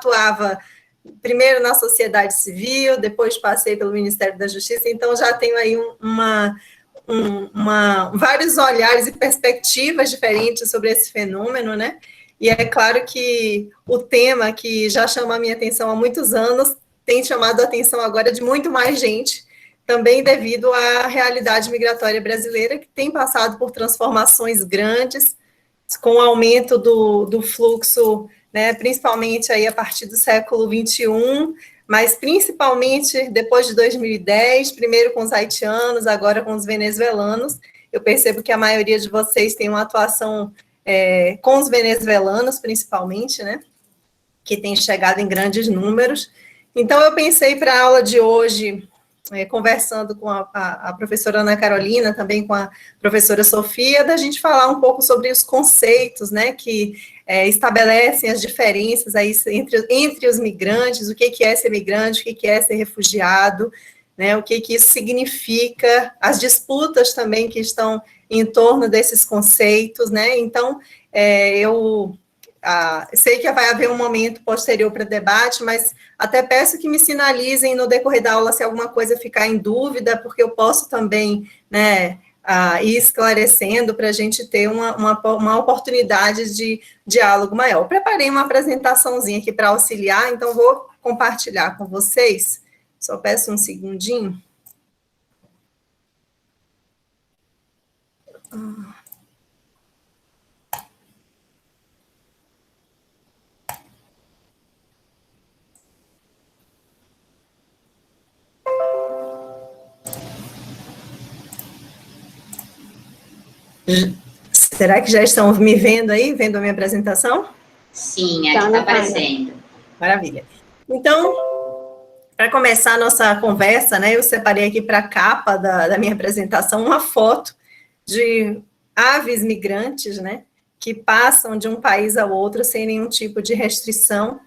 atuava primeiro na sociedade civil, depois passei pelo Ministério da Justiça, então já tenho aí vários olhares e perspectivas diferentes sobre esse fenômeno, né? E é claro que o tema que já chama a minha atenção há muitos anos tem chamado a atenção agora de muito mais gente, também devido à realidade migratória brasileira, que tem passado por transformações grandes, com o aumento do fluxo, né, principalmente aí a partir do século XXI, mas principalmente depois de 2010, primeiro com os haitianos, agora com os venezuelanos. Eu percebo que a maioria de vocês tem uma atuação com os venezuelanos, principalmente, né, que tem chegado em grandes números. Então, eu pensei para a aula de hoje, conversando com a professora Ana Carolina, também com a professora Sofia, da gente falar um pouco sobre os conceitos, né, que estabelecem as diferenças aí entre os migrantes, o que é ser migrante, o que é ser refugiado, né, o que isso significa, as disputas também que estão em torno desses conceitos, né. Então, eu sei que vai haver um momento posterior para debate, mas até peço que me sinalizem no decorrer da aula se alguma coisa ficar em dúvida, porque eu posso também, né, ir esclarecendo para a gente ter uma oportunidade de diálogo maior. Preparei uma apresentaçãozinha aqui para auxiliar, então vou compartilhar com vocês. Só peço um segundinho. Será que já estão me vendo aí, vendo a minha apresentação? Sim, aqui está aparecendo. Maravilha. Então, para começar a nossa conversa, né, eu separei aqui para a capa da minha apresentação uma foto de aves migrantes, né, que passam de um país ao outro sem nenhum tipo de restrição,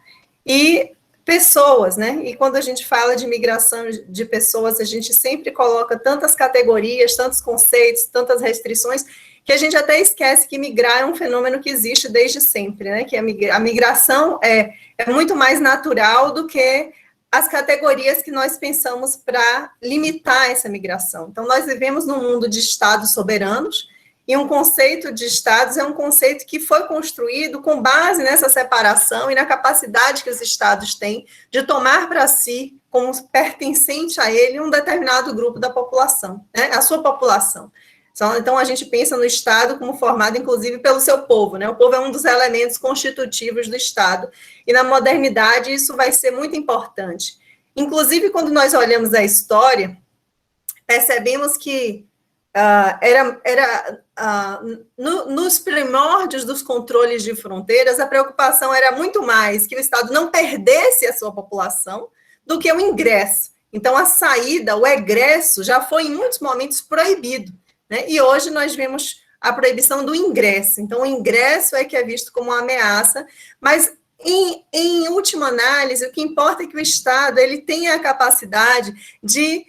e pessoas, né, e quando a gente fala de migração de pessoas, a gente sempre coloca tantas categorias, tantos conceitos, tantas restrições, que a gente até esquece que migrar é um fenômeno que existe desde sempre, né, que a migração é muito mais natural do que as categorias que nós pensamos para limitar essa migração. Então, nós vivemos num mundo de estados soberanos, e um conceito de estados é um conceito que foi construído com base nessa separação e na capacidade que os estados têm de tomar para si, como pertencente a ele, um determinado grupo da população, né, a sua população. Então, a gente pensa no Estado como formado, inclusive, pelo seu povo, né? O povo é um dos elementos constitutivos do Estado. E na modernidade, isso vai ser muito importante. Inclusive, quando nós olhamos a história, percebemos que nos primórdios dos controles de fronteiras, a preocupação era muito mais que o Estado não perdesse a sua população do que o ingresso. Então, a saída, o egresso, já foi, em muitos momentos, proibido. Né? E hoje nós vemos a proibição do ingresso. Então, o ingresso é que é visto como uma ameaça, mas, em última análise, o que importa é que o Estado ele tenha a capacidade de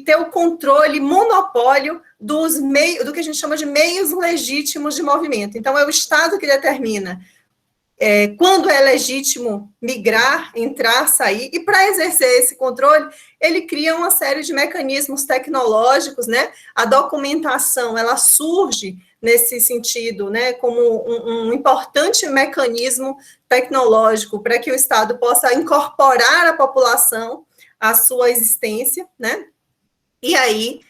ter o controle, monopólio do que a gente chama de meios legítimos de movimento. Então, é o Estado que determina quando é legítimo migrar, entrar, sair, e para exercer esse controle, ele cria uma série de mecanismos tecnológicos, né? A documentação, ela surge nesse sentido, né, como um importante mecanismo tecnológico para que o Estado possa incorporar a população à sua existência, né? E aí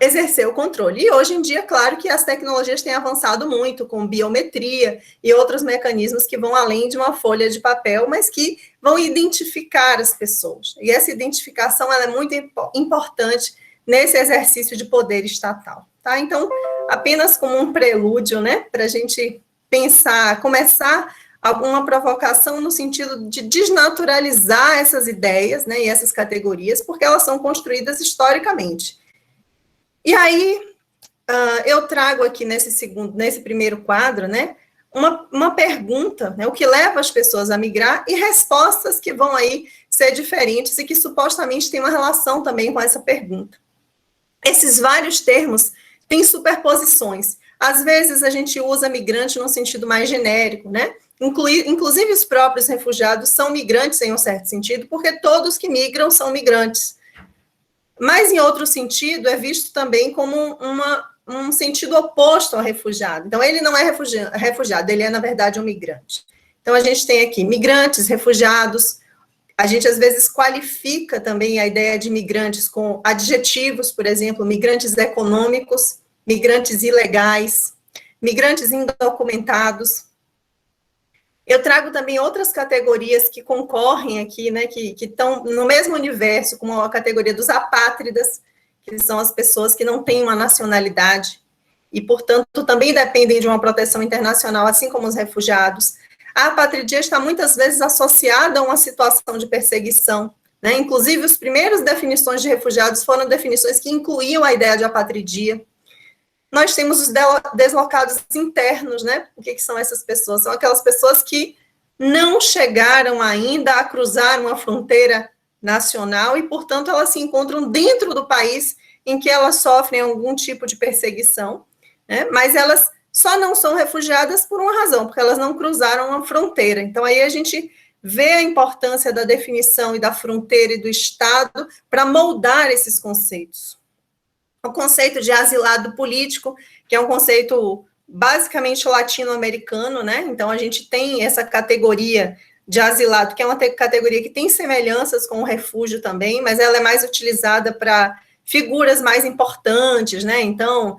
exercer o controle. E hoje em dia, claro que as tecnologias têm avançado muito com biometria e outros mecanismos que vão além de uma folha de papel, mas que vão identificar as pessoas. E essa identificação ela é muito importante nesse exercício de poder estatal. Tá? Então, apenas como um prelúdio, né, para a gente pensar, começar alguma provocação no sentido de desnaturalizar essas ideias, né, e essas categorias, porque elas são historicamente. E aí, eu trago aqui nesse primeiro quadro, né, uma pergunta, né, o que leva as pessoas a migrar, e respostas que vão aí ser diferentes e que supostamente têm uma relação também com essa pergunta. Esses vários termos têm superposições. Às vezes, a gente usa migrante no sentido mais genérico, né, inclusive os próprios refugiados são migrantes em um certo sentido, porque todos que migram são migrantes. Mas, em outro sentido, é visto também como um sentido oposto ao refugiado. Então, ele não é refugiado, ele é, na verdade, um migrante. Então, a gente tem aqui migrantes, refugiados. A gente, às vezes, qualifica também a ideia de migrantes com adjetivos, por exemplo, migrantes econômicos, migrantes ilegais, migrantes indocumentados. Eu trago também outras categorias que concorrem aqui, né, que estão no mesmo universo, como a categoria dos apátridas, que são as pessoas que não têm uma nacionalidade e, portanto, também dependem de uma proteção internacional, assim como os refugiados. A apatridia está muitas vezes associada a uma situação de perseguição, né? Inclusive, as primeiras definições de refugiados foram definições que incluíam a ideia de apatridia. Nós temos os deslocados internos, né? O que são essas pessoas? São aquelas pessoas que não chegaram ainda a cruzar uma fronteira nacional e, portanto, elas se encontram dentro do país em que elas sofrem algum tipo de perseguição, né? Mas elas só não são refugiadas por uma razão, porque elas não cruzaram uma fronteira. Então, aí a gente vê a importância da definição e da fronteira e do Estado para moldar esses conceitos. O conceito de asilado político, que é um conceito basicamente latino-americano, né? Então, a gente tem essa categoria de asilado, que é uma categoria que tem semelhanças com o refúgio também, mas ela é mais utilizada para figuras mais importantes, né? Então,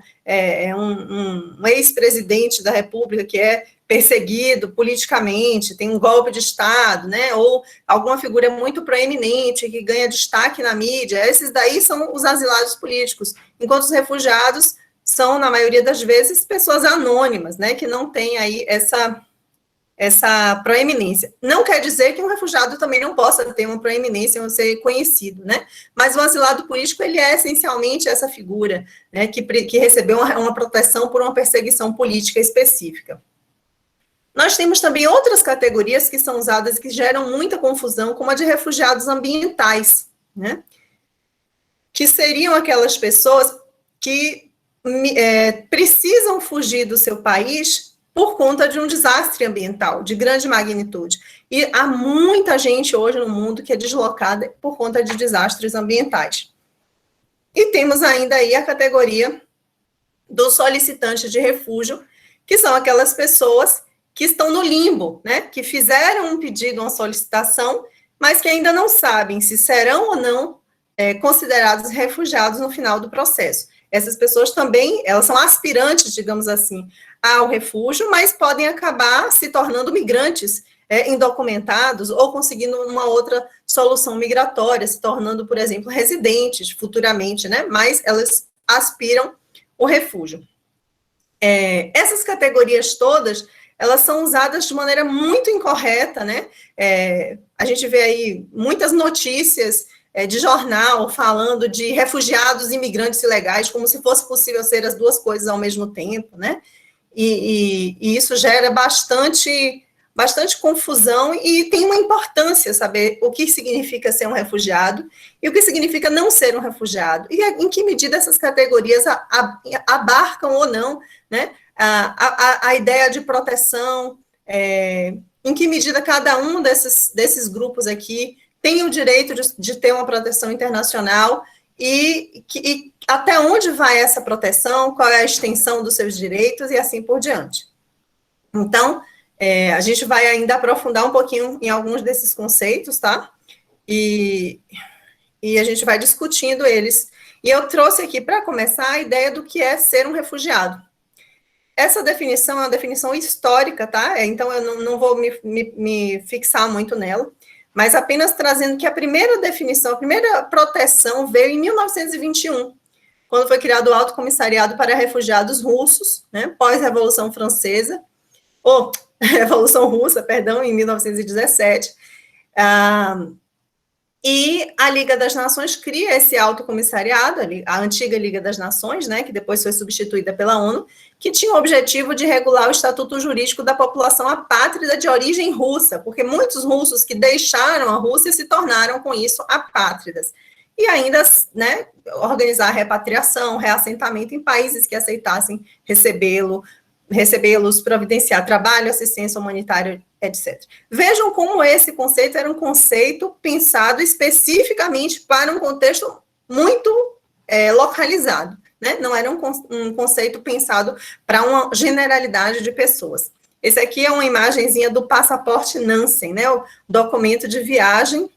um ex-presidente da República que é perseguido politicamente, tem um golpe de Estado, né? Ou alguma figura muito proeminente que ganha destaque na mídia. Esses daí são os asilados políticos, enquanto os refugiados são, na maioria das vezes, pessoas anônimas, né? Que não têm aí essa proeminência. Não quer dizer que um refugiado também não possa ter uma proeminência ou ser conhecido, né? Mas o asilado político, ele é essencialmente essa figura, né, que recebeu uma proteção por uma perseguição política específica. Nós temos também outras categorias que são usadas e que geram muita confusão, como a de refugiados ambientais, né? Que seriam aquelas pessoas que precisam fugir do seu país por conta de um desastre ambiental de grande magnitude. E há muita gente hoje no mundo que é deslocada por conta de desastres ambientais. E temos ainda aí a categoria dos solicitantes de refúgio, que são aquelas pessoas que estão no limbo, né? Que fizeram um pedido, uma solicitação, mas que ainda não sabem se serão ou não considerados refugiados no final do processo. Essas pessoas também, elas são aspirantes, digamos assim, ao refúgio, mas podem acabar se tornando migrantes indocumentados ou conseguindo uma outra solução migratória, se tornando, por exemplo, residentes futuramente, né? Mas elas aspiram o refúgio. Essas categorias todas, elas são usadas de maneira muito incorreta, né? A gente vê aí muitas notícias de jornal falando de refugiados e imigrantes ilegais, como se fosse possível ser as duas coisas ao mesmo tempo, né? E isso gera bastante confusão e tem uma importância saber o que significa ser um refugiado e o que significa não ser um refugiado, e em que medida essas categorias abarcam ou não, né, a ideia de proteção, em que medida cada um desses grupos aqui tem o direito de ter uma proteção internacional e até onde vai essa proteção, qual é a extensão dos seus direitos e assim por diante. Então, a gente vai ainda aprofundar um pouquinho em alguns desses conceitos, tá? E a gente vai discutindo eles. E eu trouxe aqui, para começar, a ideia do que é ser um refugiado. Essa definição é uma definição histórica, tá? Então, eu não vou me fixar muito nela, mas apenas trazendo que a primeira definição, a primeira proteção veio em 1921, quando foi criado o Alto Comissariado para Refugiados Russos, né, pós-Revolução Francesa, Revolução Russa, perdão, em 1917, e a Liga das Nações cria esse Alto Comissariado, a antiga Liga das Nações, né, que depois foi substituída pela ONU, que tinha o objetivo de regular o estatuto jurídico da população apátrida de origem russa, porque muitos russos que deixaram a Rússia se tornaram, com isso, apátridas. E ainda, né, organizar repatriação, reassentamento em países que aceitassem recebê-los, providenciar trabalho, assistência humanitária etc. Vejam como esse conceito era um conceito pensado especificamente para um contexto muito localizado, né? Não era um conceito pensado para uma generalidade de pessoas. Esse aqui é uma imagenzinha do passaporte Nansen, né? O documento de viagem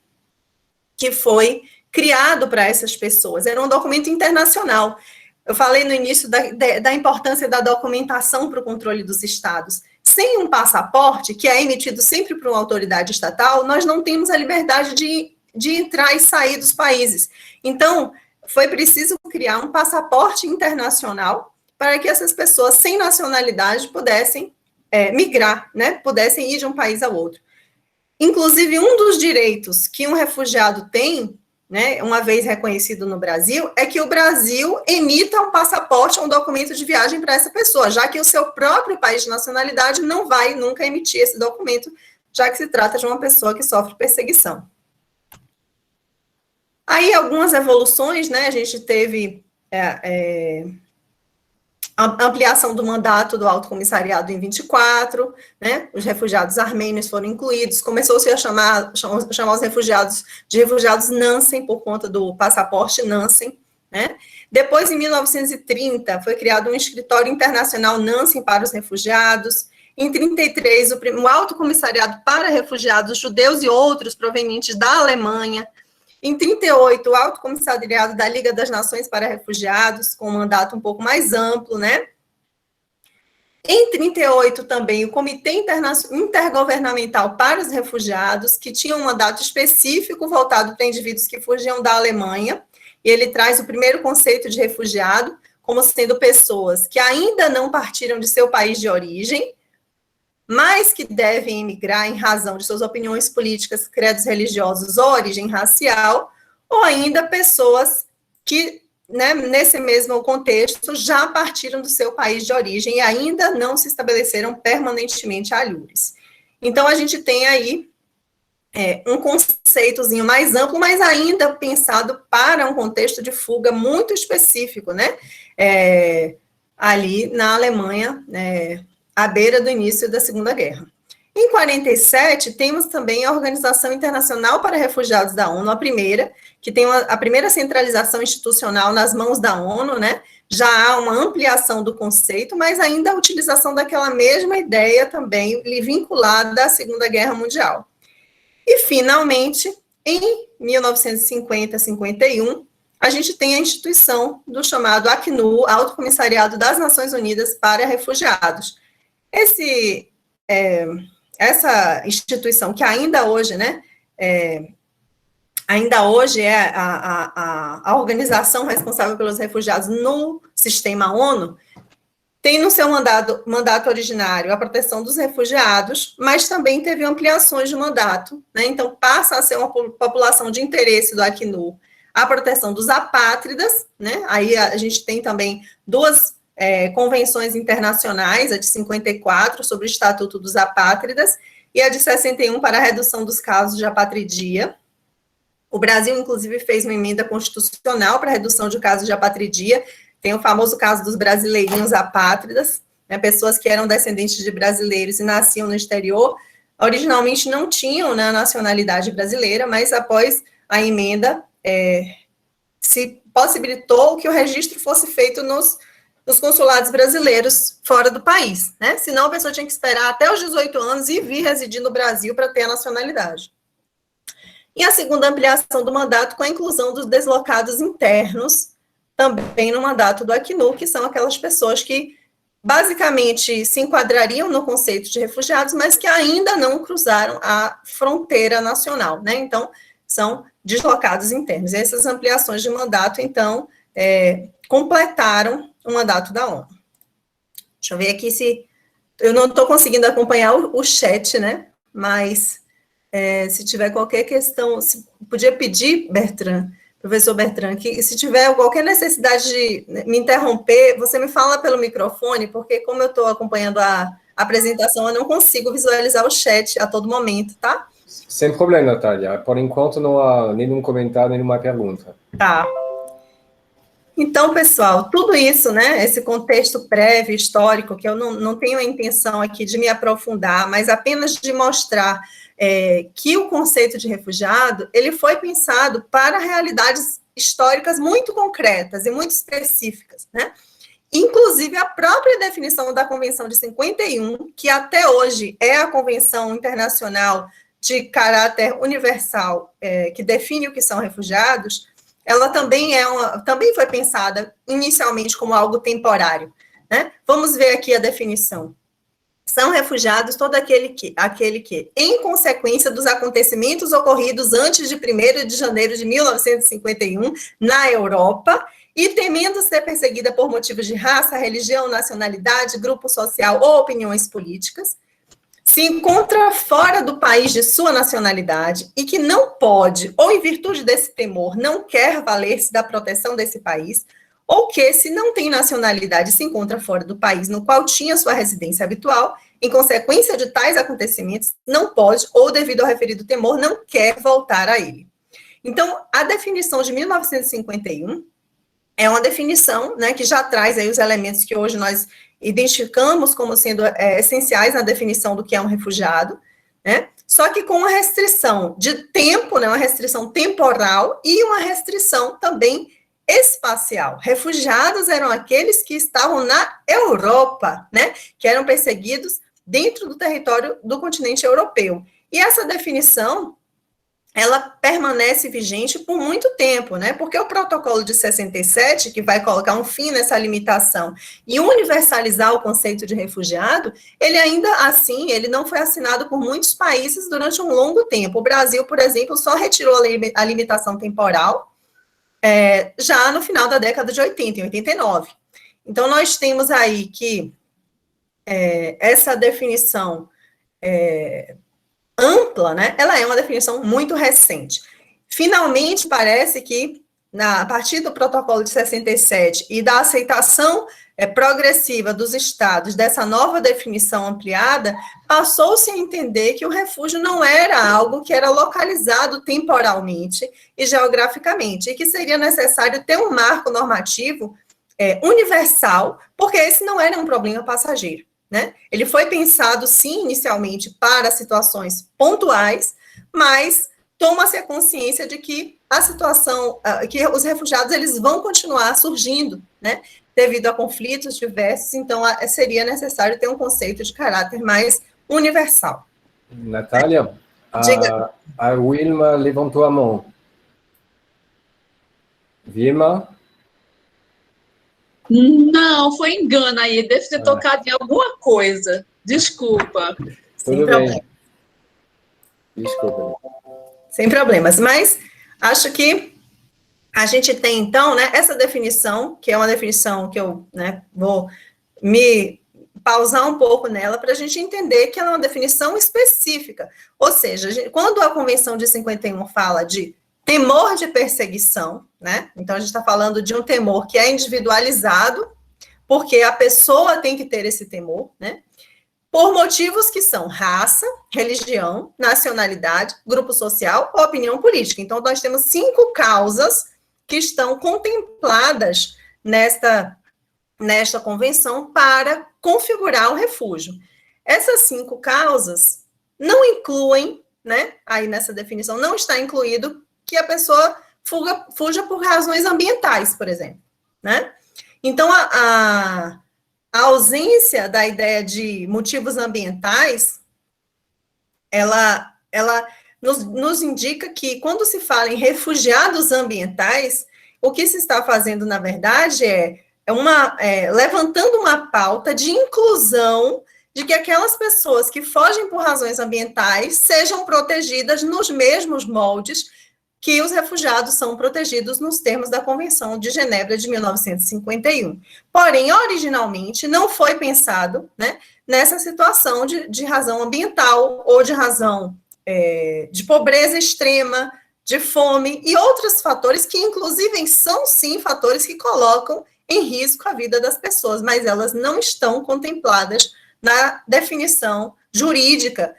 que foi criado para essas pessoas. Era um documento internacional. Eu falei no início da importância da documentação para o controle dos estados. Sem um passaporte, que é emitido sempre por uma autoridade estatal, nós não temos a liberdade de entrar e sair dos países. Então, foi preciso criar um passaporte internacional para que essas pessoas sem nacionalidade pudessem migrar, né? Pudessem ir de um país ao outro. Inclusive, um dos direitos que um refugiado tem, né, uma vez reconhecido no Brasil, é que o Brasil emita um passaporte, um documento de viagem para essa pessoa, já que o seu próprio país de nacionalidade não vai nunca emitir esse documento, já que se trata de uma pessoa que sofre perseguição. Aí, algumas evoluções, né, a gente teve a ampliação do mandato do Alto Comissariado em 24, né, os refugiados armênios foram incluídos, começou-se a chamar os refugiados de refugiados Nansen, por conta do passaporte Nansen, né. Depois, em 1930, foi criado um escritório internacional Nansen para os refugiados. Em 33, o Alto Comissariado para Refugiados Judeus e outros provenientes da Alemanha. Em 38, o Alto Comissariado da Liga das Nações para Refugiados, com um mandato um pouco mais amplo, né? Em 38, também, o Comitê Intergovernamental para os Refugiados, que tinha um mandato específico voltado para indivíduos que fugiam da Alemanha, e ele traz o primeiro conceito de refugiado como sendo pessoas que ainda não partiram de seu país de origem, mas que devem emigrar em razão de suas opiniões políticas, credos religiosos ou origem racial, ou ainda pessoas que, né, nesse mesmo contexto, já partiram do seu país de origem e ainda não se estabeleceram permanentemente alhures. Então, a gente tem aí um conceitozinho mais amplo, mas ainda pensado para um contexto de fuga muito específico, né, ali na Alemanha, à beira do início da Segunda Guerra. Em 47, temos também a Organização Internacional para Refugiados da ONU, a primeira, que tem a primeira centralização institucional nas mãos da ONU, né? Já há uma ampliação do conceito, mas ainda a utilização daquela mesma ideia também vinculada à Segunda Guerra Mundial. E, finalmente, em 1950-51, a gente tem a instituição do chamado ACNUR, Alto Comissariado das Nações Unidas para Refugiados. Essa instituição que ainda hoje, né, ainda hoje é a organização responsável pelos refugiados no sistema ONU, tem no seu mandato originário a proteção dos refugiados, mas também teve ampliações de mandato, né, então passa a ser uma população de interesse do ACNUR a proteção dos apátridas, né, aí a gente tem também duas convenções internacionais, a de 54, sobre o Estatuto dos Apátridas, e a de 61, para a redução dos casos de apatridia. O Brasil, inclusive, fez uma emenda constitucional para a redução de casos de apatridia. Tem o famoso caso dos brasileirinhos apátridas, né, pessoas que eram descendentes de brasileiros e nasciam no exterior, originalmente não tinham, né, a nacionalidade brasileira, mas após a emenda, se possibilitou que o registro fosse feito nos consulados brasileiros fora do país, né? Senão a pessoa tinha que esperar até os 18 anos e vir residir no Brasil para ter a nacionalidade. E a segunda ampliação do mandato com a inclusão dos deslocados internos, também no mandato do ACNUR, que são aquelas pessoas que basicamente se enquadrariam no conceito de refugiados, mas que ainda não cruzaram a fronteira nacional, né? Então, são deslocados internos. E essas ampliações de mandato, então, completaram o mandato da ONU. Deixa eu ver aqui se... Eu não estou conseguindo acompanhar o chat, né? Mas, se tiver qualquer questão... Podia pedir, professor Bertrand, que se tiver qualquer necessidade de me interromper, você me fala pelo microfone, porque como eu estou acompanhando a apresentação, eu não consigo visualizar o chat a todo momento, tá? Sem problema, Natália. Por enquanto, não há nenhum comentário, nenhuma pergunta. Tá. Então, pessoal, tudo isso, né, esse contexto prévio, histórico, que eu não tenho a intenção aqui de me aprofundar, mas apenas de mostrar que o conceito de refugiado, ele foi pensado para realidades históricas muito concretas e muito específicas, né? Inclusive, a própria definição da Convenção de 51, que até hoje é a convenção internacional de caráter universal, que define o que são refugiados, ela também também foi pensada inicialmente como algo temporário, né? Vamos ver aqui a definição. São refugiados todo aquele que, em consequência dos acontecimentos ocorridos antes de 1º de janeiro de 1951 na Europa, e temendo ser perseguida por motivos de raça, religião, nacionalidade, grupo social ou opiniões políticas, se encontra fora do país de sua nacionalidade e que não pode, ou em virtude desse temor, não quer valer-se da proteção desse país, ou que, se não tem nacionalidade, se encontra fora do país no qual tinha sua residência habitual, em consequência de tais acontecimentos, não pode, ou devido ao referido temor, não quer voltar a ele. Então, a definição de 1951 é uma definição, né, que já traz aí os elementos que hoje nós identificamos como sendo essenciais na definição do que é um refugiado, né, só que com uma restrição de tempo, né, uma restrição temporal e uma restrição também espacial. Refugiados eram aqueles que estavam na Europa, né, que eram perseguidos dentro do território do continente europeu. E essa definição, ela permanece vigente por muito tempo, né? Porque o protocolo de 67, que vai colocar um fim nessa limitação e universalizar o conceito de refugiado, ele ainda assim, ele não foi assinado por muitos países durante um longo tempo. O Brasil, por exemplo, só retirou a limitação temporal já no final da década de 80, em 89. Então, nós temos aí que essa definição ampla, né, ela é uma definição muito recente. Finalmente, parece que, a partir do protocolo de 67 e da aceitação progressiva dos estados dessa nova definição ampliada, passou-se a entender que o refúgio não era algo que era localizado temporalmente e geograficamente, e que seria necessário ter um marco normativo universal, porque esse não era um problema passageiro. Né? Ele foi pensado, sim, inicialmente para situações pontuais, mas toma-se a consciência de que a situação, que os refugiados eles vão continuar surgindo, né? Devido a conflitos diversos, então seria necessário ter um conceito de caráter mais universal. Natália, a Wilma levantou a mão. Vilma? Não, foi engano aí, deve ter tocado em alguma coisa. Desculpa. Tudo bem. Desculpa. Sem problemas, mas acho que a gente tem, então, né, essa definição, que é uma definição que eu vou me pausar um pouco nela para a gente entender que ela é uma definição específica. Ou seja, quando a Convenção de 51 fala de temor de perseguição, né? Então, a gente está falando de um temor que é individualizado, porque a pessoa tem que ter esse temor, né? Por motivos que são raça, religião, nacionalidade, grupo social ou opinião política. Então, nós temos 5 causas que estão contempladas nesta convenção para configurar o refúgio. Essas 5 causas não incluem, né? Aí nessa definição não está incluído que a pessoa fuja por razões ambientais, por exemplo, né? Então, a ausência da ideia de motivos ambientais, ela nos indica que, quando se fala em refugiados ambientais, o que se está fazendo, na verdade, levantando uma pauta de inclusão de que aquelas pessoas que fogem por razões ambientais sejam protegidas nos mesmos moldes que os refugiados são protegidos nos termos da Convenção de Genebra de 1951. Porém, originalmente, não foi pensado, né, nessa situação de razão ambiental ou de razão de pobreza extrema, de fome e outros fatores que, inclusive, são, sim, fatores que colocam em risco a vida das pessoas, mas elas não estão contempladas na definição jurídica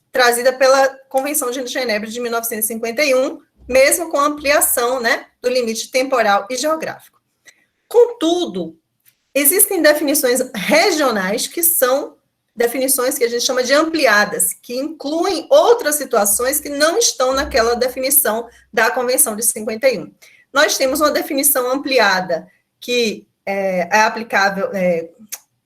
trazida pela Convenção de Genebra de 1951, mesmo com a ampliação, né, do limite temporal e geográfico. Contudo, existem definições regionais que são definições que a gente chama de ampliadas, que incluem outras situações que não estão naquela definição da Convenção de 51. Nós temos uma definição ampliada que é aplicável,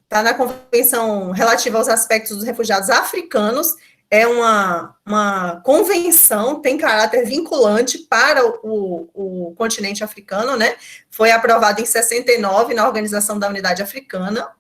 está na Convenção relativa aos aspectos dos refugiados africanos, é uma convenção, tem caráter vinculante para o continente africano, né? Foi aprovada em 69 na Organização da Unidade Africana,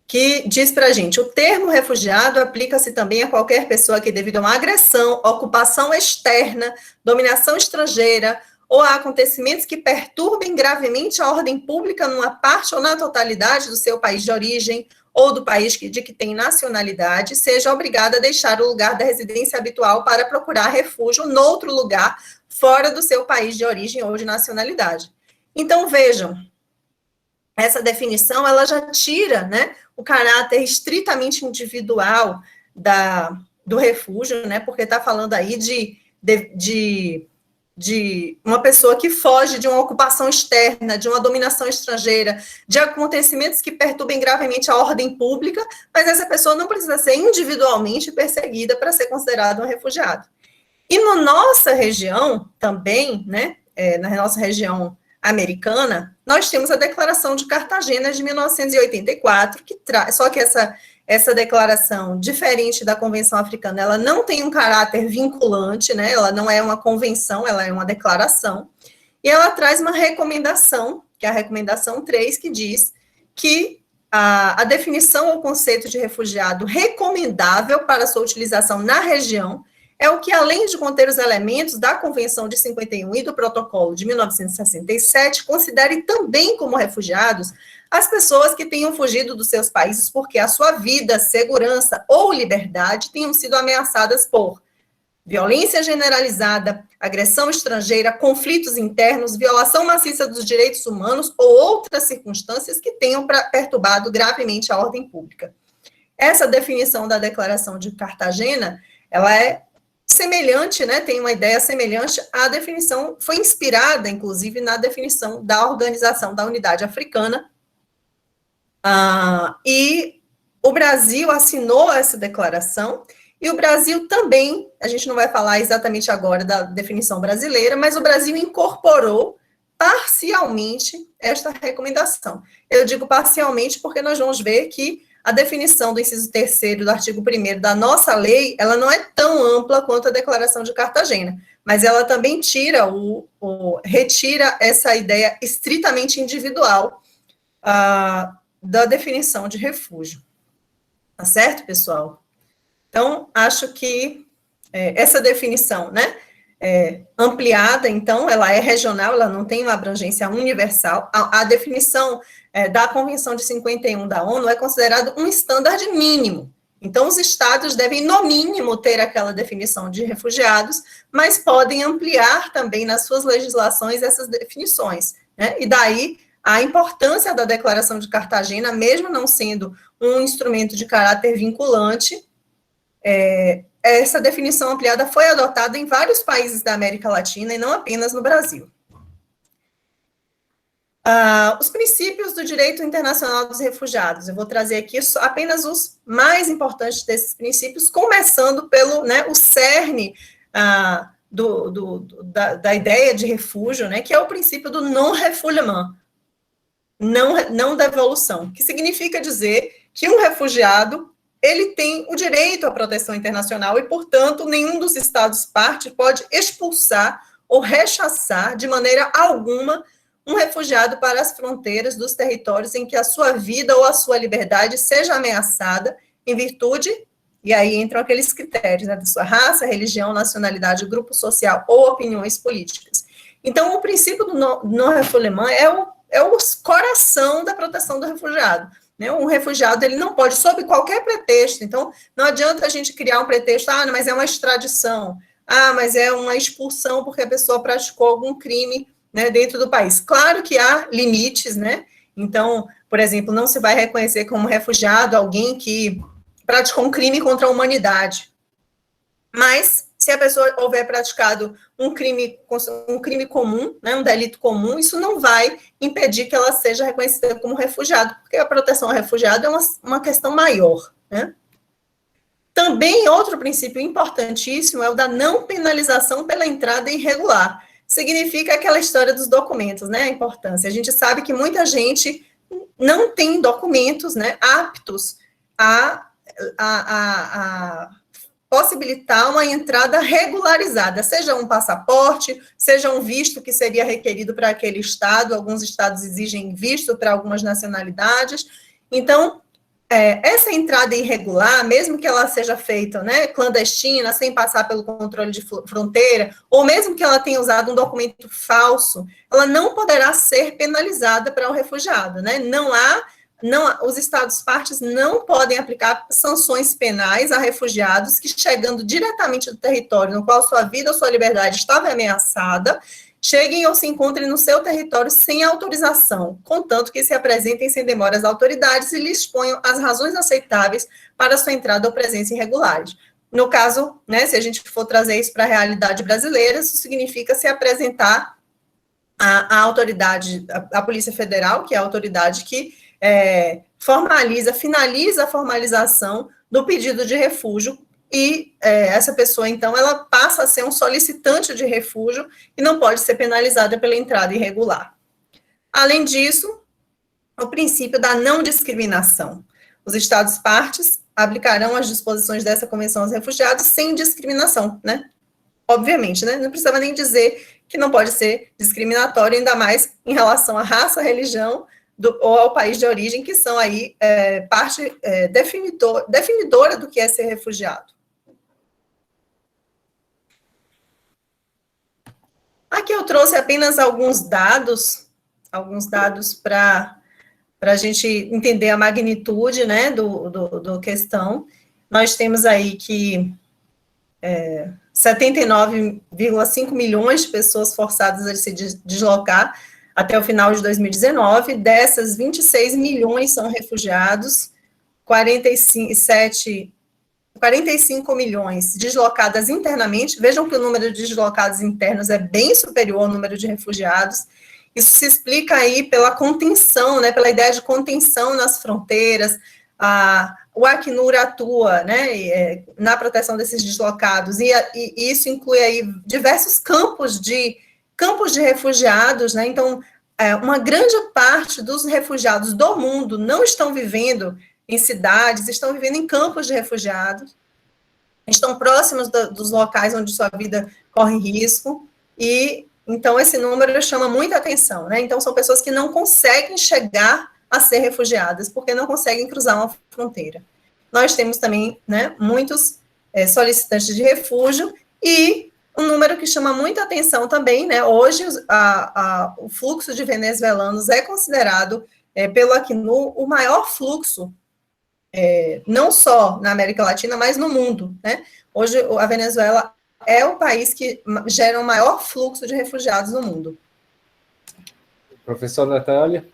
que diz para a gente, o termo refugiado aplica-se também a qualquer pessoa que, devido a uma agressão, ocupação externa, dominação estrangeira, ou a acontecimentos que perturbem gravemente a ordem pública numa parte ou na totalidade do seu país de origem, ou do país de que tem nacionalidade, seja obrigada a deixar o lugar da residência habitual para procurar refúgio noutro lugar, fora do seu país de origem ou de nacionalidade. Então, vejam, essa definição, ela já tira, né, o caráter estritamente individual do refúgio, né, porque está falando aí de uma pessoa que foge de uma ocupação externa, de uma dominação estrangeira, de acontecimentos que perturbem gravemente a ordem pública, mas essa pessoa não precisa ser individualmente perseguida para ser considerada um refugiado. E na nossa região também, né, na nossa região americana, nós temos a Declaração de Cartagena de 1984, que traz, só que essa declaração, diferente da Convenção Africana, ela não tem um caráter vinculante, né? Ela não é uma convenção, ela é uma declaração, e ela traz uma recomendação, que é a recomendação 3, que diz que a definição ou conceito de refugiado recomendável para sua utilização na região é o que, além de conter os elementos da Convenção de 51 e do Protocolo de 1967, considere também como refugiados as pessoas que tenham fugido dos seus países porque a sua vida, segurança ou liberdade tenham sido ameaçadas por violência generalizada, agressão estrangeira, conflitos internos, violação maciça dos direitos humanos ou outras circunstâncias que tenham perturbado gravemente a ordem pública. Essa definição da Declaração de Cartagena, ela é semelhante, né, tem uma ideia semelhante à definição, foi inspirada, inclusive, na definição da Organização da Unidade Africana, e o Brasil assinou essa declaração, e o Brasil também, a gente não vai falar exatamente agora da definição brasileira, mas o Brasil incorporou parcialmente esta recomendação. Eu digo parcialmente porque nós vamos ver que a definição do inciso 3º do artigo 1º da nossa lei, ela não é tão ampla quanto a Declaração de Cartagena, mas ela também retira essa ideia estritamente individual da definição de refúgio. Tá certo, pessoal? Então, acho que essa definição, né, ampliada, então, ela é regional, ela não tem uma abrangência universal. A definição da Convenção de 51 da ONU é considerado um estándar mínimo. Então, os estados devem, no mínimo, ter aquela definição de refugiados, mas podem ampliar também nas suas legislações essas definições, né? E daí a importância da Declaração de Cartagena, mesmo não sendo um instrumento de caráter vinculante, essa definição ampliada foi adotada em vários países da América Latina e não apenas no Brasil. Os princípios do direito internacional dos refugiados. Eu vou trazer aqui apenas os mais importantes desses princípios, começando pelo, né, o cerne da ideia de refúgio, né, que é o princípio do non-refoulement, não devolução, que significa dizer que um refugiado, ele tem o direito à proteção internacional e, portanto, nenhum dos estados parte pode expulsar ou rechaçar de maneira alguma um refugiado para as fronteiras dos territórios em que a sua vida ou a sua liberdade seja ameaçada em virtude, e aí entram aqueles critérios, né, da sua raça, religião, nacionalidade, grupo social ou opiniões políticas. Então, o princípio do non-refoulement é o coração da proteção do refugiado. Né? Um refugiado, ele não pode, sob qualquer pretexto, então, não adianta a gente criar um pretexto, mas é uma extradição, mas é uma expulsão porque a pessoa praticou algum crime, né, dentro do país. Claro que há limites, né? Então, por exemplo, não se vai reconhecer como refugiado alguém que praticou um crime contra a humanidade. Mas, se a pessoa houver praticado um crime comum, né, um delito comum, isso não vai impedir que ela seja reconhecida como refugiado, porque a proteção ao refugiado é uma questão maior, né? Também outro princípio importantíssimo é o da não penalização pela entrada irregular. Significa aquela história dos documentos, né, a importância. A gente sabe que muita gente não tem documentos, né, aptos a possibilitar uma entrada regularizada, seja um passaporte, seja um visto que seria requerido para aquele estado, alguns estados exigem visto para algumas nacionalidades. Então, essa entrada irregular, mesmo que ela seja feita, né, clandestina, sem passar pelo controle de fronteira, ou mesmo que ela tenha usado um documento falso, ela não poderá ser penalizada para o refugiado, né? Os Estados-partes não podem aplicar sanções penais a refugiados que, chegando diretamente do território no qual sua vida ou sua liberdade estava ameaçada, cheguem ou se encontrem no seu território sem autorização, contanto que se apresentem sem demora às autoridades e lhes exponham as razões aceitáveis para sua entrada ou presença irregulares. No caso, né, se a gente for trazer isso para a realidade brasileira, isso significa se apresentar à autoridade, a Polícia Federal, que é a autoridade que finaliza a formalização do pedido de refúgio, e essa pessoa, então, ela passa a ser um solicitante de refúgio e não pode ser penalizada pela entrada irregular. Além disso, o princípio da não discriminação. Os Estados-partes aplicarão as disposições dessa Convenção aos Refugiados sem discriminação, né? Obviamente, né? Não precisava nem dizer que não pode ser discriminatório, ainda mais em relação à raça, religião, ou ao país de origem, que são aí parte definidora do que é ser refugiado. Aqui eu trouxe apenas alguns dados para a gente entender a magnitude, né, do questão. Nós temos aí que 79,5 milhões de pessoas forçadas a se deslocar até o final de 2019, dessas 26 milhões são refugiados, 45 milhões deslocadas internamente. Vejam que o número de deslocados internos é bem superior ao número de refugiados. Isso se explica aí pela contenção, né, pela ideia de contenção nas fronteiras. O Acnur atua, né, na proteção desses deslocados, e isso inclui aí diversos campos de refugiados, né? Então, uma grande parte dos refugiados do mundo não estão vivendo em cidades, estão vivendo em campos de refugiados, estão próximos dos locais onde sua vida corre risco, e então esse número chama muita atenção, né? Então, são pessoas que não conseguem chegar a ser refugiadas, porque não conseguem cruzar uma fronteira. Nós temos também, né, muitos solicitantes de refúgio, e um número que chama muita atenção também, né, hoje o fluxo de venezuelanos é considerado, pelo Acnur, o maior fluxo, não só na América Latina, mas no mundo, né? Hoje a Venezuela é o país que gera o maior fluxo de refugiados no mundo. Professor Natália?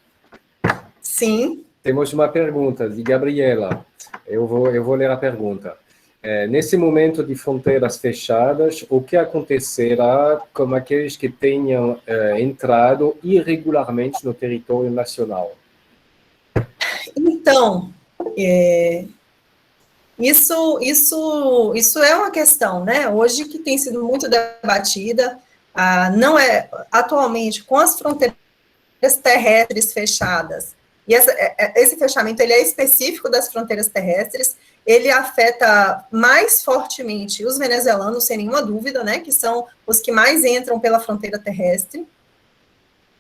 Sim. Temos uma pergunta de Gabriela. Eu vou ler a pergunta. Nesse momento de fronteiras fechadas, o que acontecerá com aqueles que tenham entrado irregularmente no território nacional? Então, isso é uma questão, né? Hoje que tem sido muito debatida, não é atualmente com as fronteiras terrestres fechadas. E esse fechamento ele é específico das fronteiras terrestres. Ele afeta mais fortemente os venezuelanos, sem nenhuma dúvida, né, que são os que mais entram pela fronteira terrestre.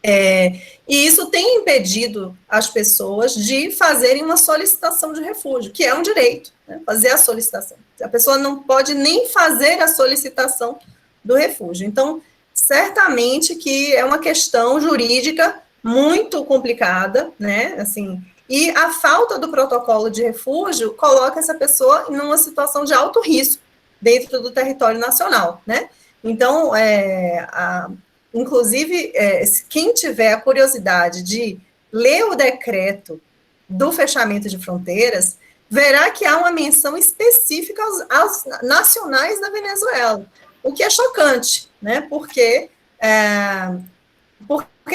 E isso tem impedido as pessoas de fazerem uma solicitação de refúgio, que é um direito, né, fazer a solicitação. A pessoa não pode nem fazer a solicitação do refúgio. Então, certamente que é uma questão jurídica muito complicada, né, assim, e a falta do protocolo de refúgio coloca essa pessoa em uma situação de alto risco dentro do território nacional, né? Então, inclusive, quem tiver a curiosidade de ler o decreto do fechamento de fronteiras, verá que há uma menção específica aos nacionais da Venezuela, o que é chocante, né? Porque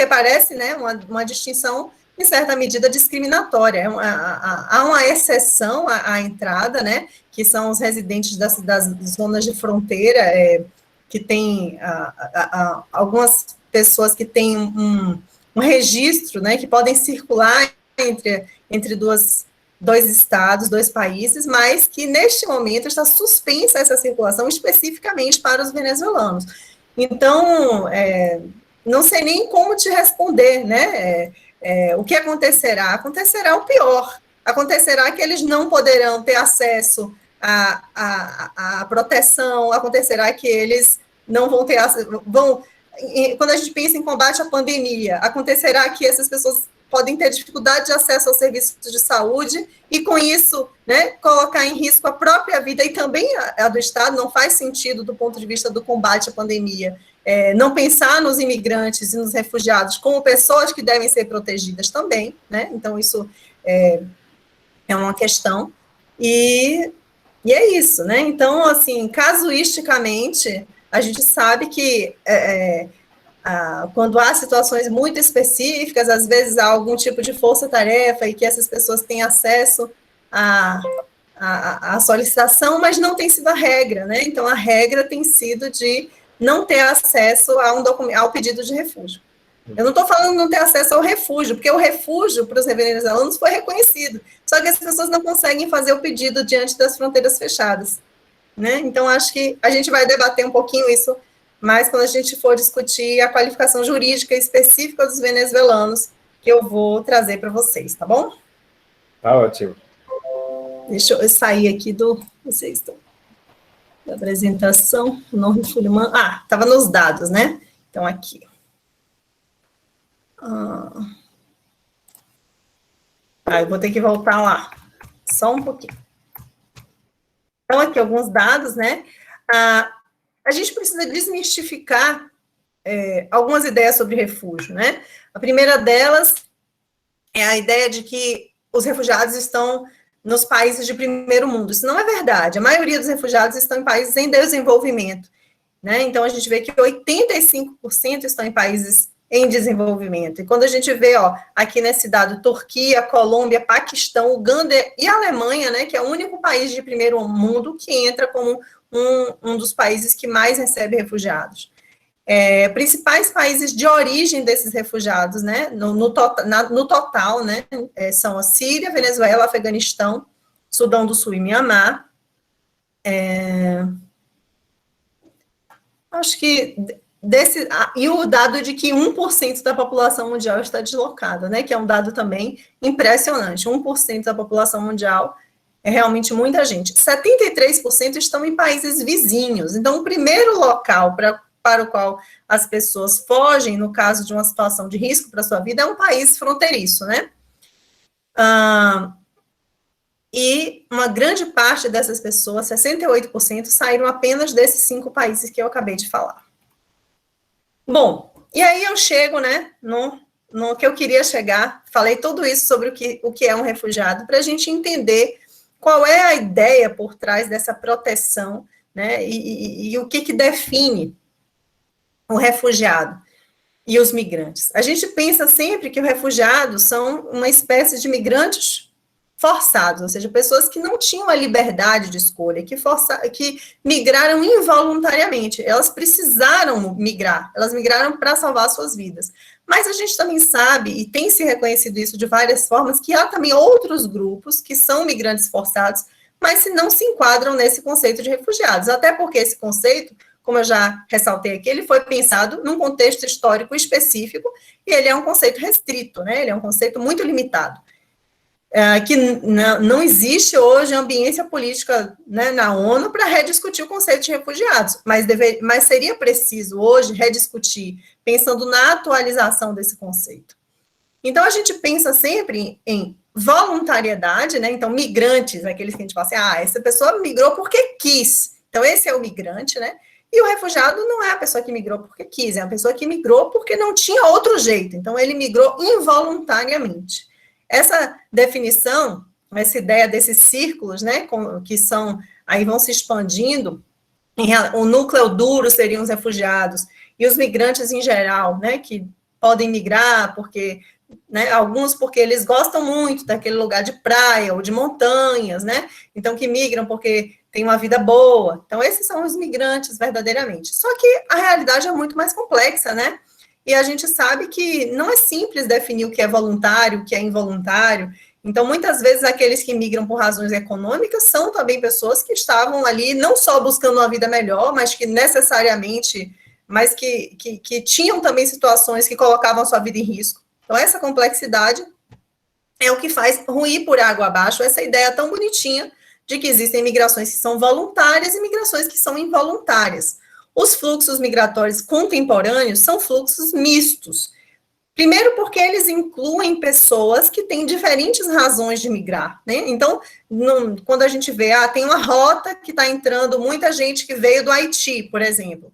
parece, né, uma distinção, em certa medida, discriminatória. Há uma exceção à entrada, né, que são os residentes das zonas de fronteira, que tem algumas pessoas que têm um registro, né, que podem circular entre dois estados, dois países, mas que, neste momento, está suspensa essa circulação especificamente para os venezuelanos. Então, não sei nem como te responder, né? O que acontecerá? Acontecerá o pior. Acontecerá que eles não poderão ter acesso à proteção, acontecerá que eles não vão ter acesso, quando a gente pensa em combate à pandemia, acontecerá que essas pessoas podem ter dificuldade de acesso aos serviços de saúde e, com isso, né, colocar em risco a própria vida e também a do Estado. Não faz sentido, do ponto de vista do combate à pandemia, não pensar nos imigrantes e nos refugiados como pessoas que devem ser protegidas também, né? Então, isso é uma questão. E é isso, né? Então, assim, casuisticamente, a gente sabe que quando há situações muito específicas, às vezes há algum tipo de força-tarefa e que essas pessoas têm acesso à solicitação, mas não tem sido a regra, né? Então, a regra tem sido de não ter acesso ao pedido de refúgio. Eu não estou falando de não ter acesso ao refúgio, porque o refúgio para os venezuelanos foi reconhecido, só que as pessoas não conseguem fazer o pedido diante das fronteiras fechadas, né? Então, acho que a gente vai debater um pouquinho isso, mas quando a gente for discutir a qualificação jurídica específica dos venezuelanos, que eu vou trazer para vocês, tá bom? Tá ótimo. Deixa eu sair aqui vocês estão da apresentação, estava nos dados, né? Então, aqui. Eu vou ter que voltar lá, só um pouquinho. Então, aqui alguns dados, né? A gente precisa desmistificar algumas ideias sobre refúgio, né? A primeira delas é a ideia de que os refugiados estão nos países de primeiro mundo. Isso não é verdade. A maioria dos refugiados estão em países em desenvolvimento, né? Então, a gente vê que 85% estão em países em desenvolvimento. E quando a gente vê, aqui nesse dado, Turquia, Colômbia, Paquistão, Uganda e Alemanha, né, que é o único país de primeiro mundo que entra como um dos países que mais recebe refugiados. Principais países de origem desses refugiados, né, no total, né, são a Síria, Venezuela, Afeganistão, Sudão do Sul e Mianmar. Acho que e o dado de que 1% da população mundial está deslocada, né, que é um dado também impressionante. 1% da população mundial é realmente muita gente. 73% estão em países vizinhos. Então, o primeiro local para o qual as pessoas fogem, no caso de uma situação de risco para a sua vida, é um país fronteiriço, né? E uma grande parte dessas pessoas, 68%, saíram apenas desses 5 países que eu acabei de falar. Bom, e aí eu chego, né, no que eu queria chegar, falei tudo isso sobre o que é um refugiado, para a gente entender qual é a ideia por trás dessa proteção, né, e o que define o refugiado e os migrantes. A gente pensa sempre que os refugiados são uma espécie de migrantes forçados, ou seja, pessoas que não tinham a liberdade de escolha, que migraram involuntariamente, elas precisaram migrar, elas migraram para salvar suas vidas. Mas a gente também sabe, e tem se reconhecido isso de várias formas, que há também outros grupos que são migrantes forçados, mas que não se enquadram nesse conceito de refugiados, até porque esse conceito, como eu já ressaltei aqui, ele foi pensado num contexto histórico específico, e ele é um conceito restrito, né? Ele é um conceito muito limitado. Que não existe hoje ambiência política, né, na ONU para rediscutir o conceito de refugiados, mas seria preciso hoje rediscutir, pensando na atualização desse conceito. Então, a gente pensa sempre em voluntariedade, né? Então, migrantes, aqueles que a gente fala assim, essa pessoa migrou porque quis, então esse é o migrante, né? E o refugiado não é a pessoa que migrou porque quis, é a pessoa que migrou porque não tinha outro jeito, então ele migrou involuntariamente. Essa definição, essa ideia desses círculos, né, que são, aí vão se expandindo, o núcleo duro seriam os refugiados, e os migrantes em geral, né, que podem migrar porque, né, alguns porque eles gostam muito daquele lugar de praia ou de montanhas, né, então que migram porque tem uma vida boa. Então esses são os migrantes verdadeiramente. Só que a realidade é muito mais complexa, né? E a gente sabe que não é simples definir o que é voluntário, o que é involuntário. Então, muitas vezes, aqueles que migram por razões econômicas são também pessoas que estavam ali não só buscando uma vida melhor, mas que necessariamente, mas que tinham também situações que colocavam a sua vida em risco. Então, essa complexidade é o que faz ruir por água abaixo essa ideia tão bonitinha de que existem migrações que são voluntárias e migrações que são involuntárias. Os fluxos migratórios contemporâneos são fluxos mistos. Primeiro porque eles incluem pessoas que têm diferentes razões de migrar, né? Então, quando a gente vê, tem uma rota que está entrando muita gente que veio do Haiti, por exemplo.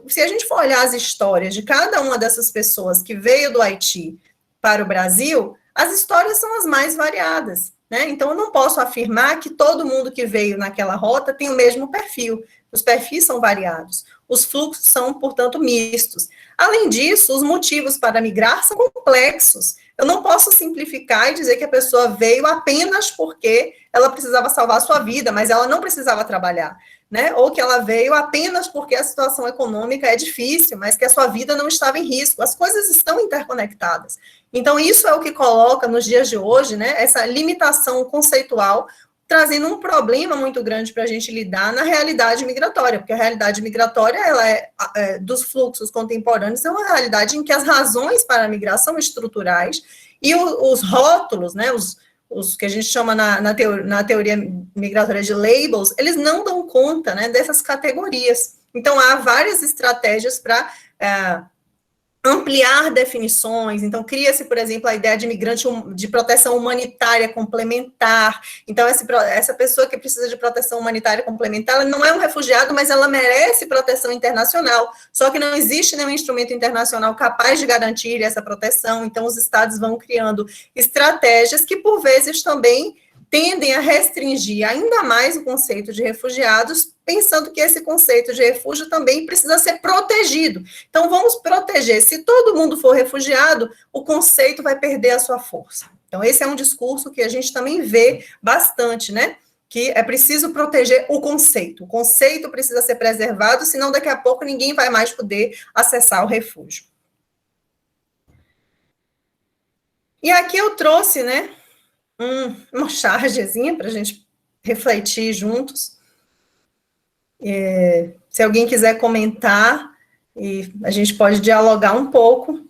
Se a gente for olhar as histórias de cada uma dessas pessoas que veio do Haiti para o Brasil, as histórias são as mais variadas, né? Então, eu não posso afirmar que todo mundo que veio naquela rota tem o mesmo perfil. Os perfis são variados. Os fluxos são, portanto, mistos. Além disso, os motivos para migrar são complexos. Eu não posso simplificar e dizer que a pessoa veio apenas porque ela precisava salvar a sua vida, mas ela não precisava trabalhar, né? Ou que ela veio apenas porque a situação econômica é difícil, mas que a sua vida não estava em risco. As coisas estão interconectadas. Então, isso é o que coloca, nos dias de hoje, né, essa limitação conceitual, trazendo um problema muito grande para a gente lidar na realidade migratória, porque a realidade migratória, ela dos fluxos contemporâneos, é uma realidade em que as razões para a migração são estruturais, e os rótulos, né, os que a gente chama na teoria migratória de labels, eles não dão conta, né, dessas categorias. Então, há várias estratégias para ampliar definições. Então, cria-se, por exemplo, a ideia de migrante de proteção humanitária complementar. Então, essa pessoa que precisa de proteção humanitária complementar, ela não é um refugiado, mas ela merece proteção internacional. Só que não existe nenhum instrumento internacional capaz de garantir essa proteção. Então, os estados vão criando estratégias que, por vezes, também tendem a restringir ainda mais o conceito de refugiados, pensando que esse conceito de refúgio também precisa ser protegido. Então, vamos proteger. Se todo mundo for refugiado, o conceito vai perder a sua força. Então, esse é um discurso que a gente também vê bastante, né? Que é preciso proteger o conceito. O conceito precisa ser preservado, senão daqui a pouco ninguém vai mais poder acessar o refúgio. E aqui eu trouxe, né, uma chargezinha para a gente refletir juntos. Se alguém quiser comentar, e a gente pode dialogar um pouco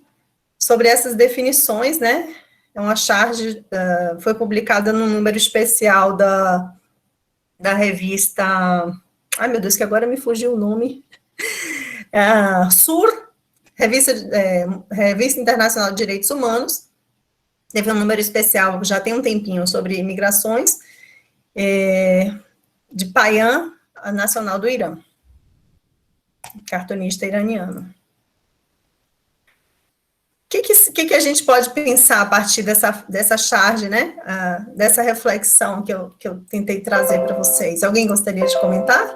sobre essas definições, né? É uma charge, foi publicada num número especial da revista, ai meu Deus, que agora me fugiu o nome, SUR, Revista Internacional de Direitos Humanos. Teve um número especial, já tem um tempinho, sobre imigrações, de Payam, a nacional do Irã, cartunista iraniano. O que a gente pode pensar a partir dessa charge, né? Dessa reflexão que eu tentei trazer para vocês? Alguém gostaria de comentar?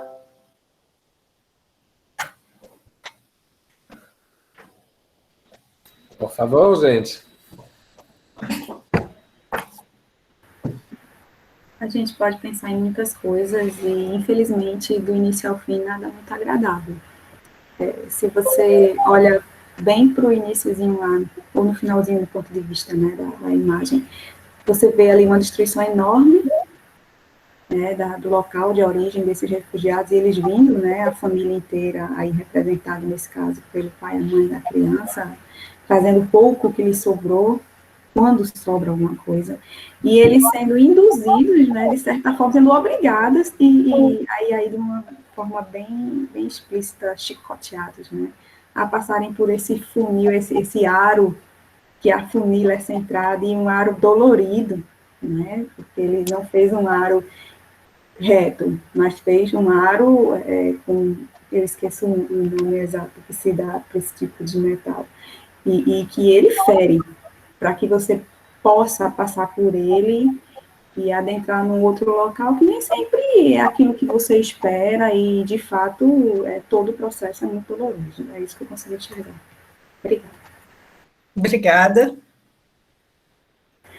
Por favor, gente. A gente pode pensar em muitas coisas e, infelizmente, do início ao fim, nada muito agradável. Se você olha bem para o iniciozinho lá, ou no finalzinho do ponto de vista, né, da imagem, você vê ali uma destruição enorme, né, do local de origem desses refugiados, e eles vindo, né, a família inteira aí representada, nesse caso, pelo pai e a mãe da criança, trazendo pouco que lhe sobrou, quando sobra alguma coisa, e eles sendo induzidos, né, de certa forma, sendo obrigados, e aí de uma forma bem explícita, chicoteados, né, a passarem por esse funil, esse aro que afunila essa entrada, e um aro dolorido, né, porque ele não fez um aro reto, mas fez um aro com, eu esqueço o nome exato que se dá para esse tipo de metal, e que ele fere, para que você possa passar por ele e adentrar num outro local que nem sempre é aquilo que você espera e, de fato, todo o processo é muito doloroso. É isso que eu consigo enxergar. Obrigada. Obrigada.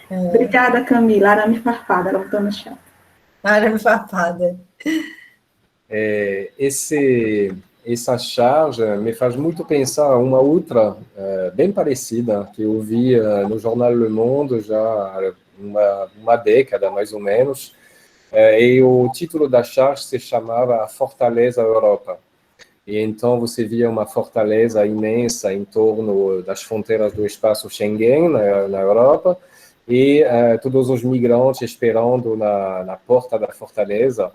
Obrigada, Camila. Arame farpada, ela botou no chão. Arame farpada. Essa charge me faz muito pensar uma outra bem parecida que eu vi no jornal Le Monde já há uma década, mais ou menos, e o título da charge se chamava A Fortaleza Europa. E então você via uma fortaleza imensa em torno das fronteiras do espaço Schengen na Europa, e todos os migrantes esperando na porta da fortaleza,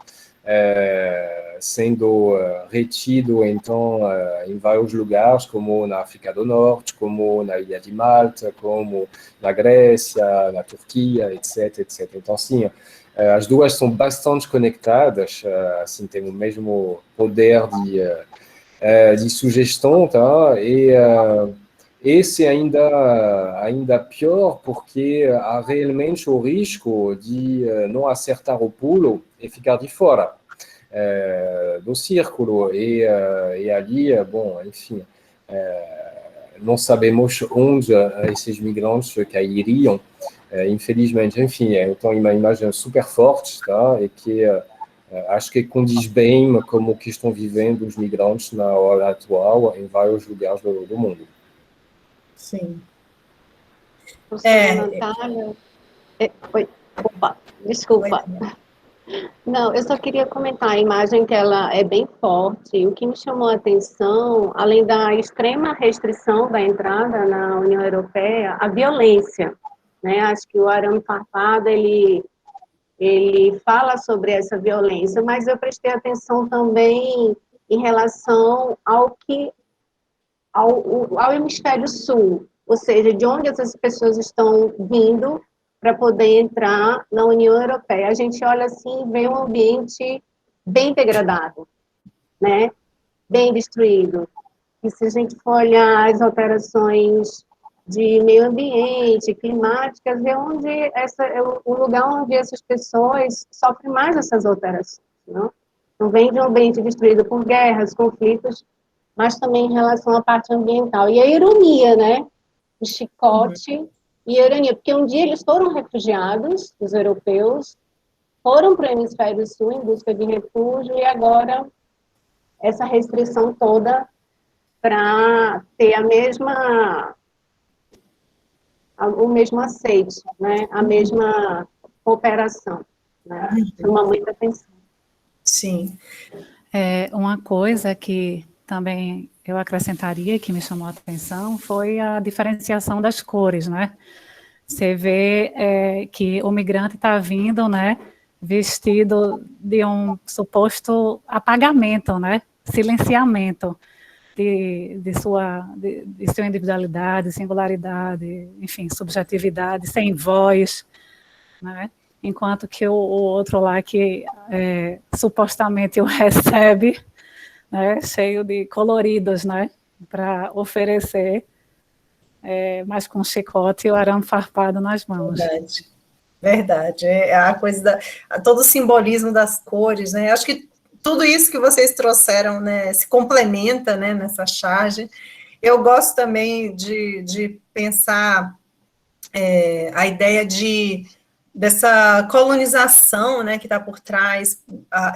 sendo retido então em vários lugares, como na África do Norte, como na Ilha de Malta, como na Grécia, na Turquia, etc, etc. Então, sim, as duas são bastante conectadas, assim, tem o mesmo poder de sugestão, tá? E esse ainda pior, porque há realmente o risco de não acertar o pulo e ficar de fora do círculo, e ali, bom, enfim, não sabemos onde esses migrantes cairiam, infelizmente. Enfim, então uma imagem super forte, tá? E que acho que condiz bem como que estão vivendo os migrantes na hora atual em vários lugares do mundo. Sim. Natália. Oi, opa, desculpa. Não, eu só queria comentar a imagem que ela é bem forte. O que me chamou a atenção, além da extrema restrição da entrada na União Europeia, a violência, né? Acho que o arame farpado, ele fala sobre essa violência, mas eu prestei atenção também em relação ao hemisfério sul, ou seja, de onde essas pessoas estão vindo para poder entrar na União Europeia. A gente olha assim e vê um ambiente bem degradado, né? Bem destruído. E se a gente for olhar as alterações de meio ambiente, climáticas, é o lugar onde essas pessoas sofrem mais essas alterações, não? Não vem de um ambiente destruído por guerras, conflitos, mas também em relação à parte ambiental. E a ironia, né? O chicote e a ironia, porque um dia eles foram refugiados, os europeus, foram para o hemisfério sul em busca de refúgio, e agora essa restrição toda para ter o mesmo aceite, né? A mesma cooperação, né? Chama muita atenção. Sim. Uma coisa que também eu acrescentaria, que me chamou a atenção, foi a diferenciação das cores, né? Você vê que o migrante está vindo, né, vestido de um suposto apagamento, né? Silenciamento de sua individualidade, singularidade, enfim, subjetividade, sem voz, né? Enquanto que o outro lá que supostamente o recebe, né, cheio de coloridos, né, para oferecer, mas com chicote e o arame farpado nas mãos. Verdade. A coisa todo o simbolismo das cores, né? Acho que tudo isso que vocês trouxeram, né, se complementa, né, nessa charge. Eu gosto também de pensar a ideia dessa colonização, né, que está por trás,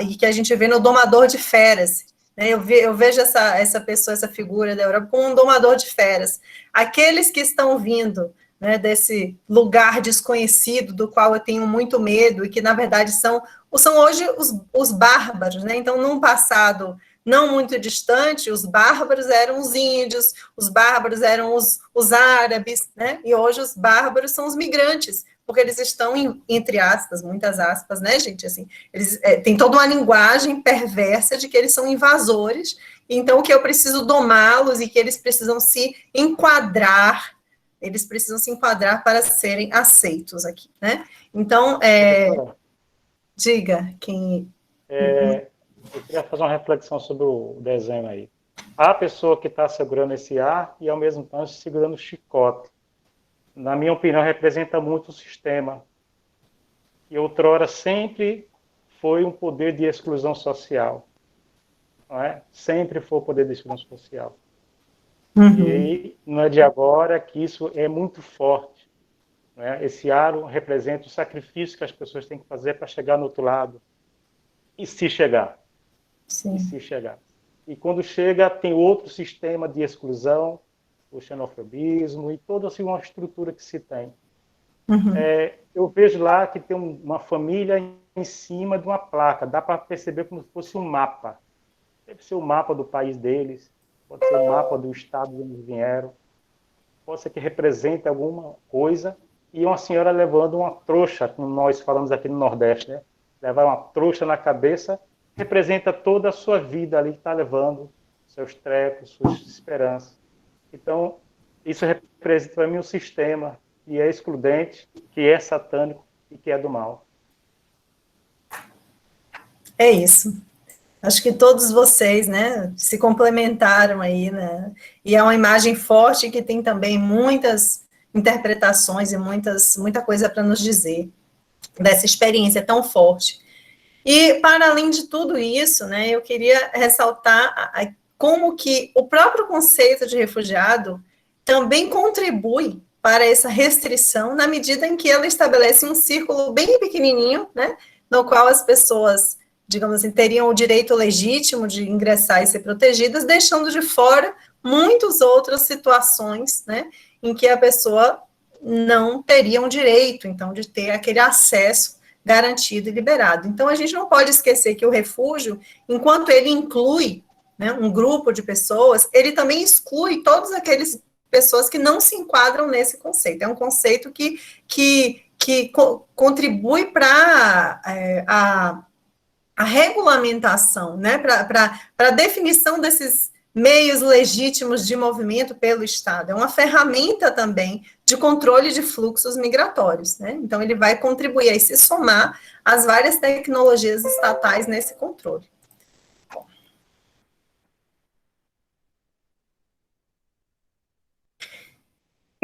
e que a gente vê no domador de feras. Né? Eu vejo essa pessoa, essa figura da Europa como um domador de feras. Aqueles que estão vindo, né, desse lugar desconhecido, do qual eu tenho muito medo, e que, na verdade, são hoje os bárbaros. Né? Então, num passado não muito distante, os bárbaros eram os índios, os bárbaros eram os árabes, né? E hoje os bárbaros são os migrantes, porque eles estão, entre aspas, muitas aspas, né, gente? Assim, eles têm toda uma linguagem perversa de que eles são invasores, então que eu preciso domá-los e que eles precisam se enquadrar para serem aceitos aqui, né? Então, diga quem... Eu queria fazer uma reflexão sobre o desenho aí. A pessoa que está segurando esse ar e, ao mesmo tempo, segurando o chicote. Na minha opinião, representa muito o sistema. que outrora sempre foi um poder de exclusão social. Não é? Sempre foi o poder de exclusão social. E aí, não é de agora que isso é muito forte. Não é? Esse aro representa o sacrifício que as pessoas têm que fazer para chegar no outro lado. E se chegar. Sim. E se chegar. E quando chega, tem outro sistema de exclusão, o xenofobismo e toda assim, uma estrutura que se tem. Eu vejo lá que tem uma família em cima de uma placa. Dá para perceber como se fosse um mapa. Deve ser o mapa do país deles, pode ser o mapa do estado de onde vieram, pode ser que represente alguma coisa, e uma senhora levando uma trouxa, como nós falamos aqui no Nordeste, né? Levar uma trouxa na cabeça representa toda a sua vida ali que está levando, seus trecos, suas esperanças. Então, isso representa para mim um sistema que é excludente, que é satânico e que é do mal. É isso. Acho que todos vocês, né, se complementaram aí, né, e é uma imagem forte que tem também muitas interpretações e muita coisa para nos dizer dessa experiência tão forte. E, para além de tudo isso, né, eu queria ressaltar como que o próprio conceito de refugiado também contribui para essa restrição, na medida em que ela estabelece um círculo bem pequenininho, né, no qual as pessoas, digamos assim, teriam o direito legítimo de ingressar e ser protegidas, deixando de fora muitas outras situações, né, em que a pessoa não teria um direito, então, de ter aquele acesso garantido e liberado. Então, a gente não pode esquecer que o refúgio, enquanto ele inclui, né, um grupo de pessoas, ele também exclui todas aquelas pessoas que não se enquadram nesse conceito. É um conceito que contribui para a regulamentação, né, para a definição desses meios legítimos de movimento pelo Estado. É uma ferramenta também de controle de fluxos migratórios, né? Então, ele vai contribuir a se somar às várias tecnologias estatais nesse controle.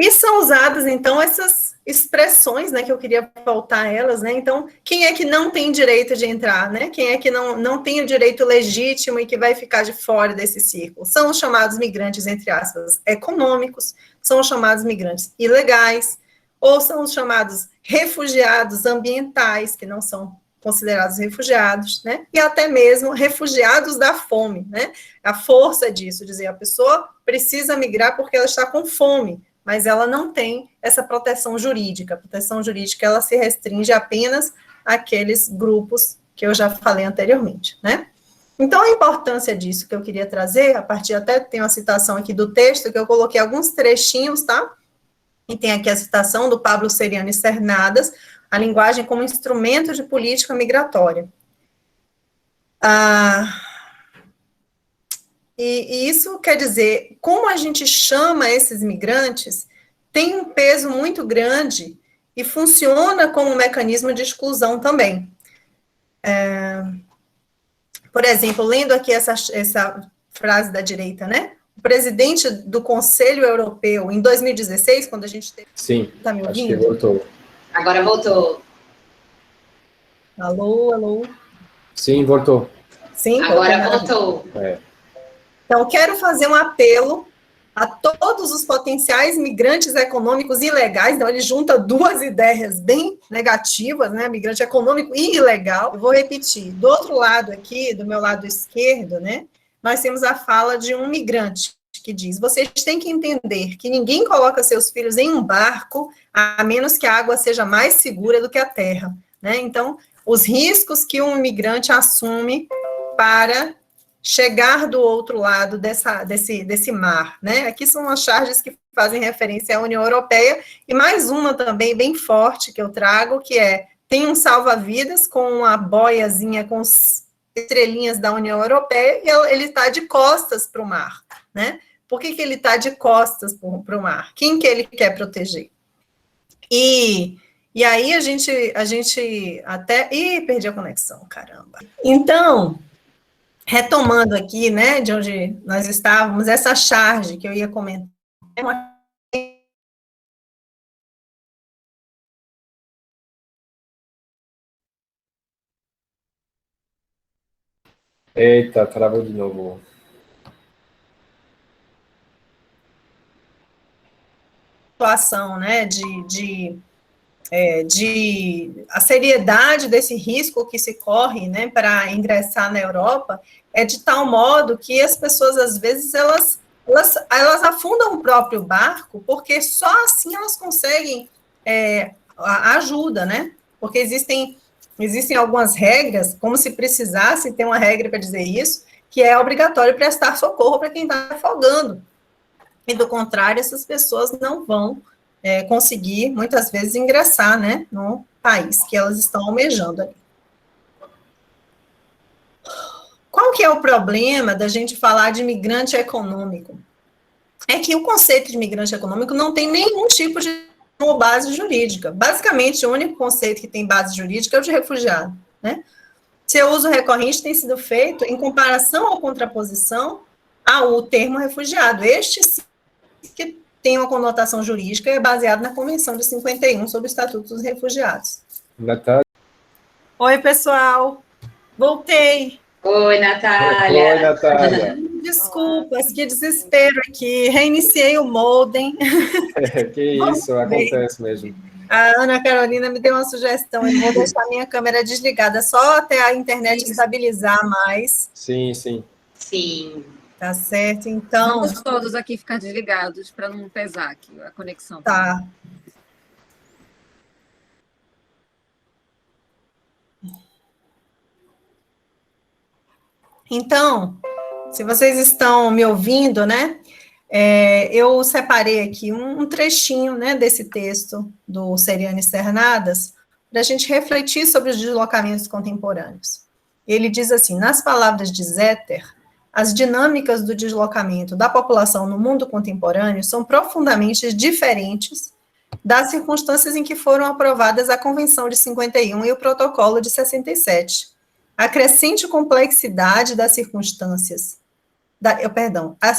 E são usadas, então, essas expressões, né, que eu queria voltar a elas, né, então, quem é que não tem direito de entrar, né, quem é que não tem o direito legítimo e que vai ficar de fora desse círculo? São os chamados migrantes, entre aspas, econômicos, são os chamados migrantes ilegais, ou são os chamados refugiados ambientais, que não são considerados refugiados, né, e até mesmo refugiados da fome, né, a força disso, dizer, a pessoa precisa migrar porque ela está com fome, mas ela não tem essa proteção jurídica. A proteção jurídica, ela se restringe apenas àqueles grupos que eu já falei anteriormente, né? Então, a importância disso que eu queria trazer, a partir até tem uma citação aqui do texto, que eu coloquei alguns trechinhos, tá? E tem aqui a citação do Pablo Seriani Cernadas, a linguagem como instrumento de política migratória. E isso quer dizer, como a gente chama esses migrantes, tem um peso muito grande e funciona como um mecanismo de exclusão também. Por exemplo, lendo aqui essa frase da direita, né? O presidente do Conselho Europeu, em 2016, quando a gente teve... Sim, tá me ouvindo? acho que voltou. Agora voltou. Alô, alô? Sim, voltou. Sim, Agora voltou. Então, quero fazer um apelo a todos os potenciais migrantes econômicos ilegais. Então, ele junta duas ideias bem negativas, né? Migrante econômico e ilegal. Eu vou repetir. Do outro lado aqui, do meu lado esquerdo, né? Nós temos a fala de um migrante que diz: vocês têm que entender que ninguém coloca seus filhos em um barco a menos que a água seja mais segura do que a terra, né? Então, os riscos que um imigrante assume para chegar do outro lado desse mar, né? Aqui são as charges que fazem referência à União Europeia, e mais uma também bem forte que eu trago, que tem um salva-vidas com uma boiazinha com estrelinhas da União Europeia, e ele está de costas para o mar, né? Por que ele está de costas para o mar? Quem que ele quer proteger? E aí a gente até... Ih, perdi a conexão, caramba. Então, retomando aqui, né, de onde nós estávamos, essa charge que eu ia comentar, é uma Eita, travou de novo. Situação, né, a seriedade desse risco que se corre, né, para ingressar na Europa é de tal modo que as pessoas, às vezes, elas afundam o próprio barco, porque só assim elas conseguem a ajuda, né, porque existem algumas regras, como se precisasse ter uma regra para dizer isso, que é obrigatório prestar socorro para quem está afogando, e do contrário, essas pessoas não vão conseguir, muitas vezes, ingressar, né, no país que elas estão almejando ali. Qual que é o problema da gente falar de migrante econômico? É que o conceito de migrante econômico não tem nenhum tipo de base jurídica. Basicamente, o único conceito que tem base jurídica é o de refugiado, né? Seu uso recorrente tem sido feito em comparação ou contraposição ao termo refugiado. Este sim, que tem uma conotação jurídica e é baseado na Convenção de 51 sobre o Estatuto dos Refugiados. Natália? Oi, pessoal. Voltei. Oi, Natália. Oi, Natália. Desculpas, que desespero aqui. Reiniciei o modem. Que isso, acontece mesmo. A Ana Carolina me deu uma sugestão. Eu vou deixar minha câmera desligada só até a internet estabilizar mais. Sim, sim. Sim. Tá certo, então... Vamos todos aqui ficar desligados para não pesar aqui a conexão. Tá. Então, se vocês estão me ouvindo, né, eu separei aqui um trechinho, né, desse texto do Seriane Cernadas, para a gente refletir sobre os deslocamentos contemporâneos. Ele diz assim, nas palavras de Zetter, as dinâmicas do deslocamento da população no mundo contemporâneo são profundamente diferentes das circunstâncias em que foram aprovadas a Convenção de 51 e o Protocolo de 67. A crescente complexidade das circunstâncias,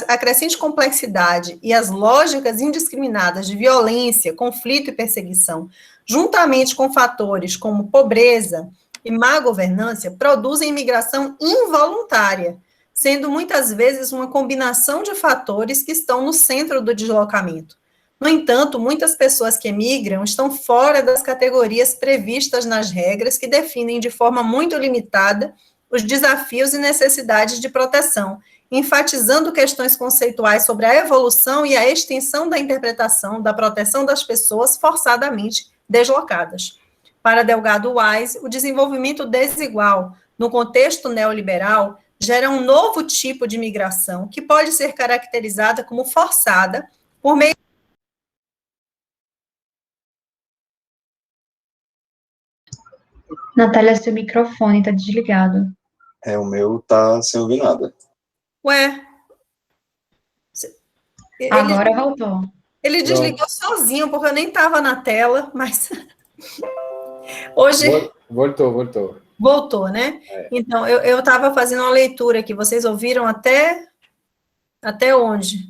a crescente complexidade e as lógicas indiscriminadas de violência, conflito e perseguição, juntamente com fatores como pobreza e má governança, produzem imigração involuntária, sendo muitas vezes uma combinação de fatores que estão no centro do deslocamento. No entanto, muitas pessoas que emigram estão fora das categorias previstas nas regras que definem de forma muito limitada os desafios e necessidades de proteção, enfatizando questões conceituais sobre a evolução e a extensão da interpretação da proteção das pessoas forçadamente deslocadas. Para Delgado Wise, o desenvolvimento desigual no contexto neoliberal gera um novo tipo de migração que pode ser caracterizada como forçada por meio Natália, seu microfone está desligado. O meu tá sem ouvir nada. Ué? Agora voltou. Ele desligou sozinho, porque eu nem estava na tela, mas... Hoje... Voltou. Voltou, né? Então, eu estava fazendo uma leitura aqui. Vocês ouviram até onde?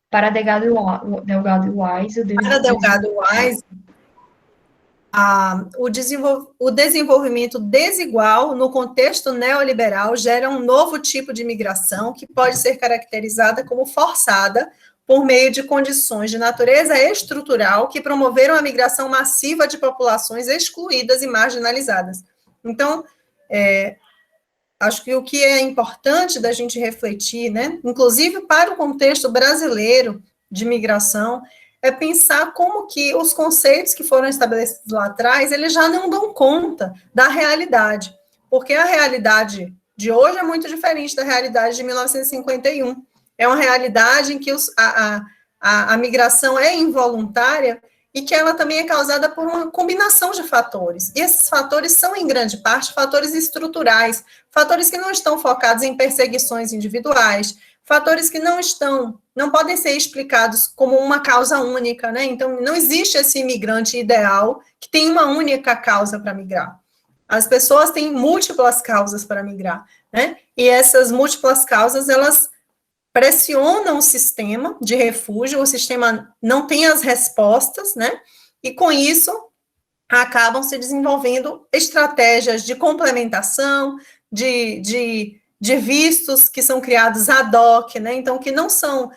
Para Delgado Wise... Para Delgado Wise... o desenvolvimento desigual no contexto neoliberal gera um novo tipo de migração que pode ser caracterizada como forçada por meio de condições de natureza estrutural que promoveram a migração massiva de populações excluídas e marginalizadas. Então, acho que o que é importante da gente refletir, né, inclusive para o contexto brasileiro de migração, é pensar como que os conceitos que foram estabelecidos lá atrás, eles já não dão conta da realidade, porque a realidade de hoje é muito diferente da realidade de 1951. É uma realidade em que a migração é involuntária e que ela também é causada por uma combinação de fatores. E esses fatores são, em grande parte, fatores estruturais, fatores que não estão focados em perseguições individuais, fatores que não podem ser explicados como uma causa única, né? Então, não existe esse imigrante ideal que tem uma única causa para migrar. As pessoas têm múltiplas causas para migrar, né? E essas múltiplas causas, elas pressionam o sistema de refúgio, o sistema não tem as respostas, né? E com isso, acabam se desenvolvendo estratégias de complementação, de de vistos que são criados ad hoc, né? Então, que não são,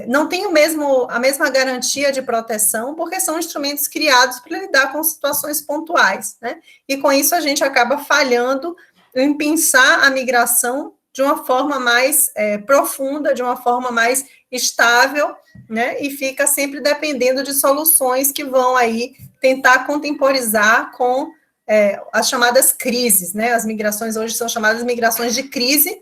não têm a mesma garantia de proteção, porque são instrumentos criados para lidar com situações pontuais, né? E com isso a gente acaba falhando em pensar a migração de uma forma mais profunda, de uma forma mais estável, né? E fica sempre dependendo de soluções que vão aí tentar contemporizar com as chamadas crises, né? As migrações hoje são chamadas migrações de crise.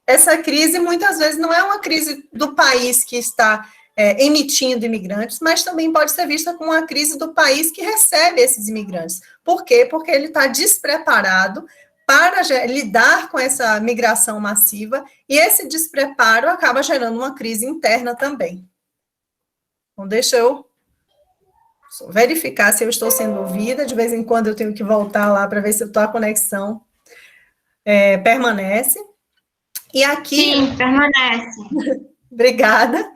Essa crise, muitas vezes, não é uma crise do país que está emitindo imigrantes, mas também pode ser vista como uma crise do país que recebe esses imigrantes. Por quê? Porque ele está despreparado para lidar com essa migração massiva, e esse despreparo acaba gerando uma crise interna também. Então, deixa eu verificar se eu estou sendo ouvida. De vez em quando eu tenho que voltar lá para ver se a conexão permanece. E aqui... Sim, permanece. Obrigada.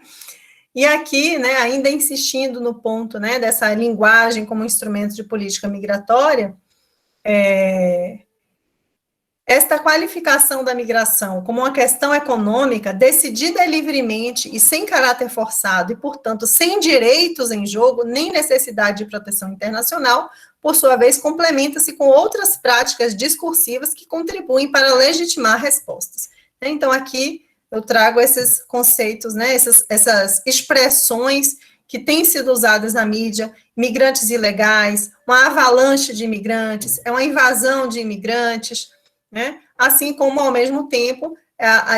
E aqui, né, ainda insistindo no ponto, né, dessa linguagem como instrumento de política migratória, esta qualificação da migração como uma questão econômica, decidida livremente e sem caráter forçado, e, portanto, sem direitos em jogo, nem necessidade de proteção internacional, por sua vez, complementa-se com outras práticas discursivas que contribuem para legitimar respostas. Então, aqui eu trago esses conceitos, né, essas expressões que têm sido usadas na mídia: migrantes ilegais, uma avalanche de imigrantes, uma invasão de imigrantes, né? Assim como, ao mesmo tempo,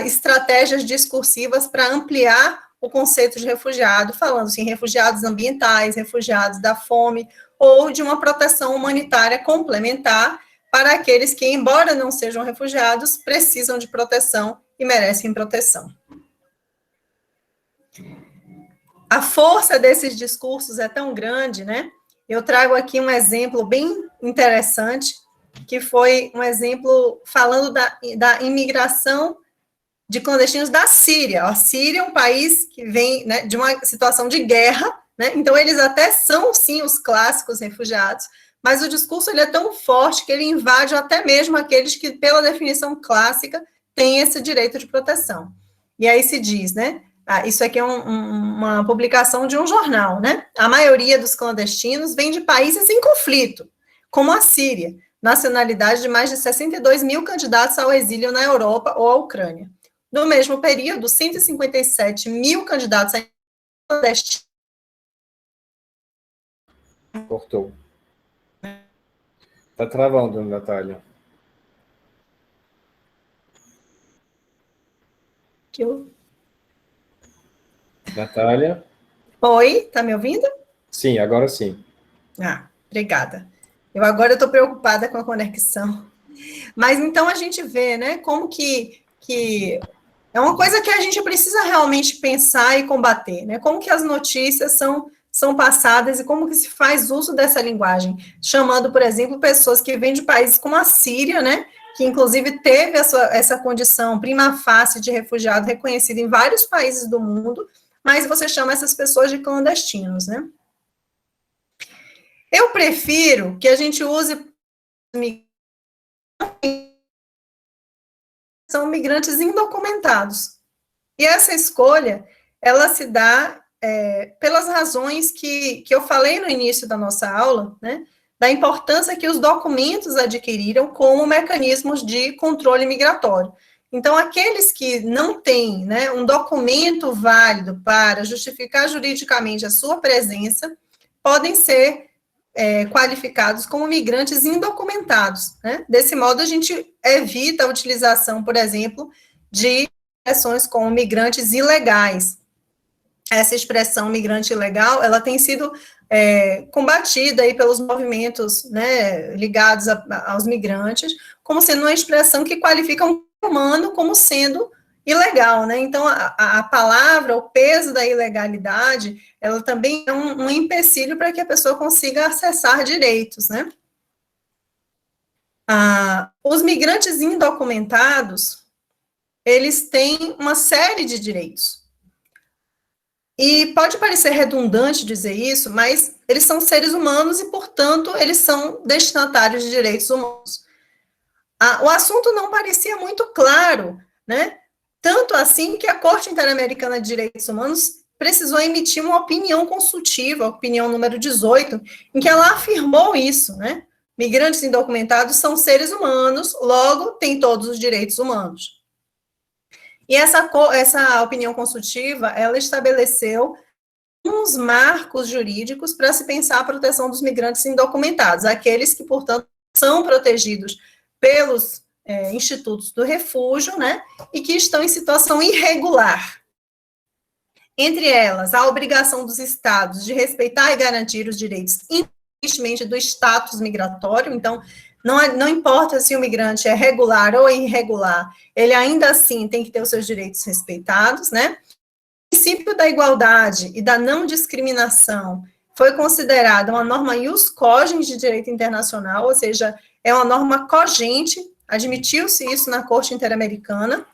estratégias discursivas para ampliar o conceito de refugiado, falando-se em refugiados ambientais, refugiados da fome, ou de uma proteção humanitária complementar para aqueles que, embora não sejam refugiados, precisam de proteção e merecem proteção. A força desses discursos é tão grande, né? Eu trago aqui um exemplo bem interessante, que foi um exemplo falando da imigração de clandestinos da Síria. A Síria é um país que vem, né, de uma situação de guerra, né? Então eles até são, sim, os clássicos refugiados, mas o discurso ele é tão forte que ele invade até mesmo aqueles que, pela definição clássica, têm esse direito de proteção. E aí se diz, né? Isso aqui é uma publicação de um jornal, né? A maioria dos clandestinos vem de países em conflito, como a Síria, nacionalidade de mais de 62 mil candidatos ao exílio na Europa ou à Ucrânia. No mesmo período, 157 mil candidatos a clandestinos. Cortou. Está travando, Natália. Natália? Oi, tá me ouvindo? Sim, agora sim. Obrigada. Agora estou preocupada com a conexão. Mas então a gente vê, né, como que é uma coisa que a gente precisa realmente pensar e combater, né? Como que as notícias são passadas e como que se faz uso dessa linguagem, chamando, por exemplo, pessoas que vêm de países como a Síria, né, que inclusive teve essa condição prima facie de refugiado reconhecida em vários países do mundo, mas você chama essas pessoas de clandestinos, né? Eu prefiro que a gente use são migrantes indocumentados. E essa escolha, ela se dá pelas razões que eu falei no início da nossa aula, né, da importância que os documentos adquiriram como mecanismos de controle migratório. Então, aqueles que não têm, né, um documento válido para justificar juridicamente a sua presença, podem ser qualificados como migrantes indocumentados, né? Desse modo, a gente evita a utilização, por exemplo, de expressões como migrantes ilegais. Essa expressão migrante ilegal, ela tem sido combatida aí pelos movimentos, né, ligados aos migrantes, como sendo uma expressão que qualifica um humano como sendo ilegal, né? Então, a palavra, o peso da ilegalidade, ela também é um empecilho para que a pessoa consiga acessar direitos, né? Os migrantes indocumentados, eles têm uma série de direitos. E pode parecer redundante dizer isso, mas eles são seres humanos e, portanto, eles são destinatários de direitos humanos. o assunto não parecia muito claro, né? Tanto assim que a Corte Interamericana de Direitos Humanos precisou emitir uma opinião consultiva, a opinião número 18, em que ela afirmou isso, né? Migrantes indocumentados são seres humanos, logo têm todos os direitos humanos. E essa opinião consultiva, ela estabeleceu uns marcos jurídicos para se pensar a proteção dos migrantes indocumentados, aqueles que, portanto, são protegidos pelos institutos do refúgio, né, e que estão em situação irregular. Entre elas, a obrigação dos estados de respeitar e garantir os direitos, independentemente do status migratório. Então, não importa se o migrante é regular ou irregular, ele ainda assim tem que ter os seus direitos respeitados, né? O princípio da igualdade e da não discriminação foi considerada uma norma ius cogens de direito internacional, ou seja, é uma norma cogente, admitiu-se isso na Corte Interamericana.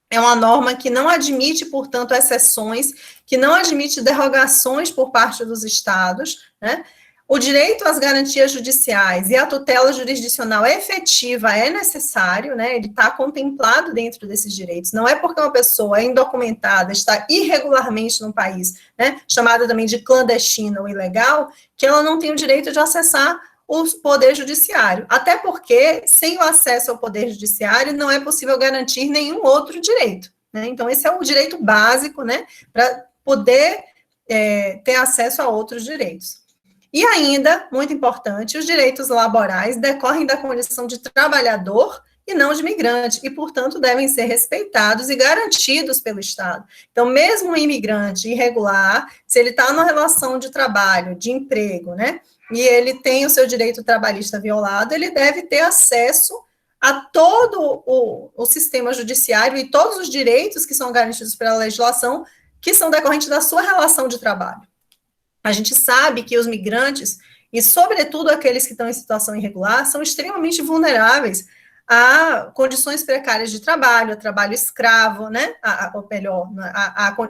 É uma norma que não admite, portanto, exceções, que não admite derrogações por parte dos estados, né? O direito às garantias judiciais e a tutela jurisdicional efetiva é necessário, né? Ele está contemplado dentro desses direitos. Não é porque uma pessoa é indocumentada, está irregularmente no país, né? Chamada também de clandestina ou ilegal, que ela não tem o direito de acessar o poder judiciário. Até porque, sem o acesso ao poder judiciário, não é possível garantir nenhum outro direito, né? Então, esse é o direito básico, né? Para poder ter acesso a outros direitos. E ainda, muito importante, os direitos laborais decorrem da condição de trabalhador e não de migrante, e, portanto, devem ser respeitados e garantidos pelo Estado. Então, mesmo um imigrante irregular, se ele está numa relação de trabalho, de emprego, né, e ele tem o seu direito trabalhista violado, ele deve ter acesso a todo o sistema judiciário e todos os direitos que são garantidos pela legislação, que são decorrentes da sua relação de trabalho. A gente sabe que os migrantes, e sobretudo aqueles que estão em situação irregular, são extremamente vulneráveis a condições precárias de trabalho, a trabalho escravo, né? Ou melhor,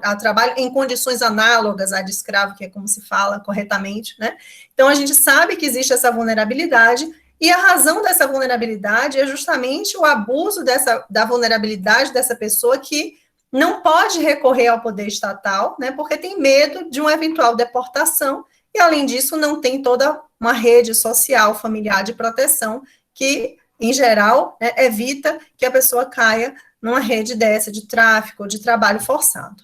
a trabalho em condições análogas à de escravo, que é como se fala corretamente, né? Então, a gente sabe que existe essa vulnerabilidade, e a razão dessa vulnerabilidade é justamente o abuso da vulnerabilidade dessa pessoa que não pode recorrer ao poder estatal, né, porque tem medo de uma eventual deportação, e, além disso, não tem toda uma rede social, familiar de proteção, que, em geral, né, evita que a pessoa caia numa rede dessa de tráfico ou de trabalho forçado.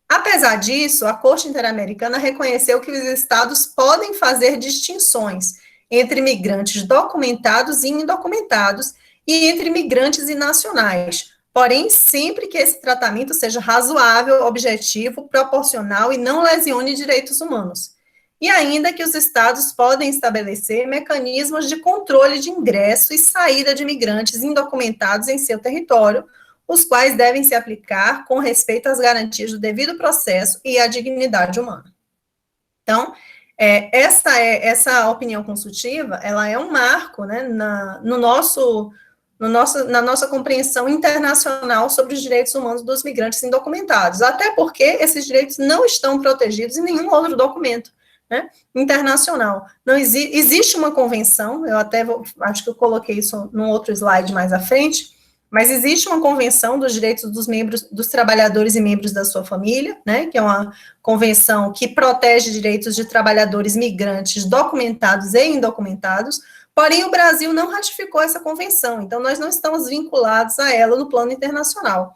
Apesar disso, a Corte Interamericana reconheceu que os estados podem fazer distinções entre migrantes documentados e indocumentados, e entre migrantes e nacionais, porém, sempre que esse tratamento seja razoável, objetivo, proporcional e não lesione direitos humanos. E ainda que os estados podem estabelecer mecanismos de controle de ingresso e saída de migrantes indocumentados em seu território, os quais devem se aplicar com respeito às garantias do devido processo e à dignidade humana. Então, essa opinião consultiva, ela é um marco, né, na nossa compreensão internacional sobre os direitos humanos dos migrantes indocumentados, até porque esses direitos não estão protegidos em nenhum outro documento, né, internacional. Não existe uma convenção, eu até acho que eu coloquei isso num outro slide mais à frente, mas existe uma convenção dos direitos dos trabalhadores e membros da sua família, né, que é uma convenção que protege direitos de trabalhadores migrantes documentados e indocumentados. Porém, o Brasil não ratificou essa convenção, então nós não estamos vinculados a ela no plano internacional.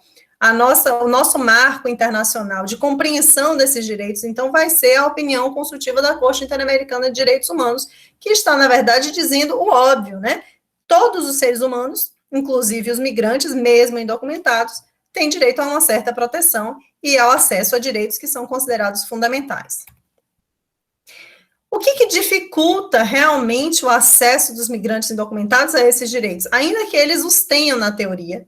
O nosso marco internacional de compreensão desses direitos, então, vai ser a opinião consultiva da Corte Interamericana de Direitos Humanos, que está, na verdade, dizendo o óbvio, né? Todos os seres humanos, inclusive os migrantes, mesmo indocumentados, têm direito a uma certa proteção e ao acesso a direitos que são considerados fundamentais. O que dificulta realmente o acesso dos migrantes indocumentados a esses direitos, ainda que eles os tenham na teoria,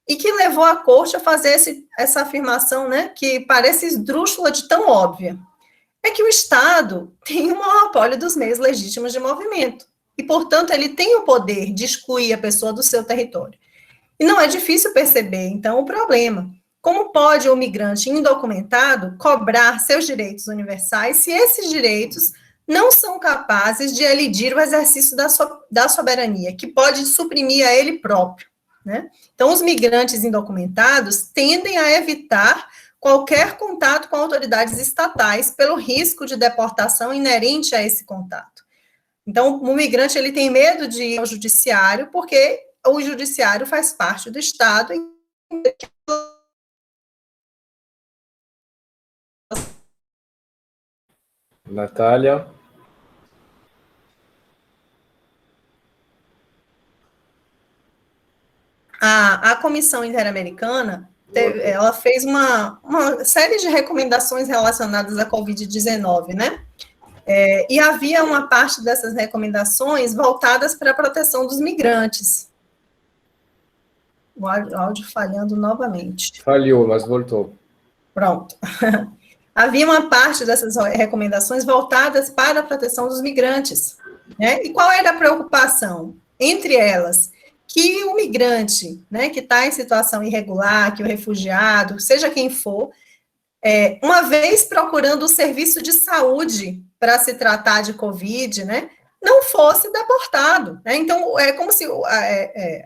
e que levou a Corte a fazer essa afirmação, né, que parece esdrúxula de tão óbvia, é que o Estado tem o monopólio dos meios legítimos de movimento, e, portanto, ele tem o poder de excluir a pessoa do seu território. E não é difícil perceber, então, o problema. Como pode o migrante indocumentado cobrar seus direitos universais se esses direitos não são capazes de elidir o exercício da soberania, que pode suprimir a ele próprio, né? Então, os migrantes indocumentados tendem a evitar qualquer contato com autoridades estatais pelo risco de deportação inerente a esse contato. Então, o migrante ele tem medo de ir ao judiciário, porque o judiciário faz parte do Estado. Natália? A Comissão Interamericana, ela fez uma série de recomendações relacionadas à Covid-19, né? E havia uma parte dessas recomendações voltadas para a proteção dos migrantes. O áudio falhando novamente. Falhou, mas voltou. Pronto. Havia uma parte dessas recomendações voltadas para a proteção dos migrantes, né? E qual era a preocupação? Entre elas, que o migrante, né, que está em situação irregular, que o refugiado, seja quem for, uma vez procurando o serviço de saúde para se tratar de Covid, né, não fosse deportado, né? Então, é como se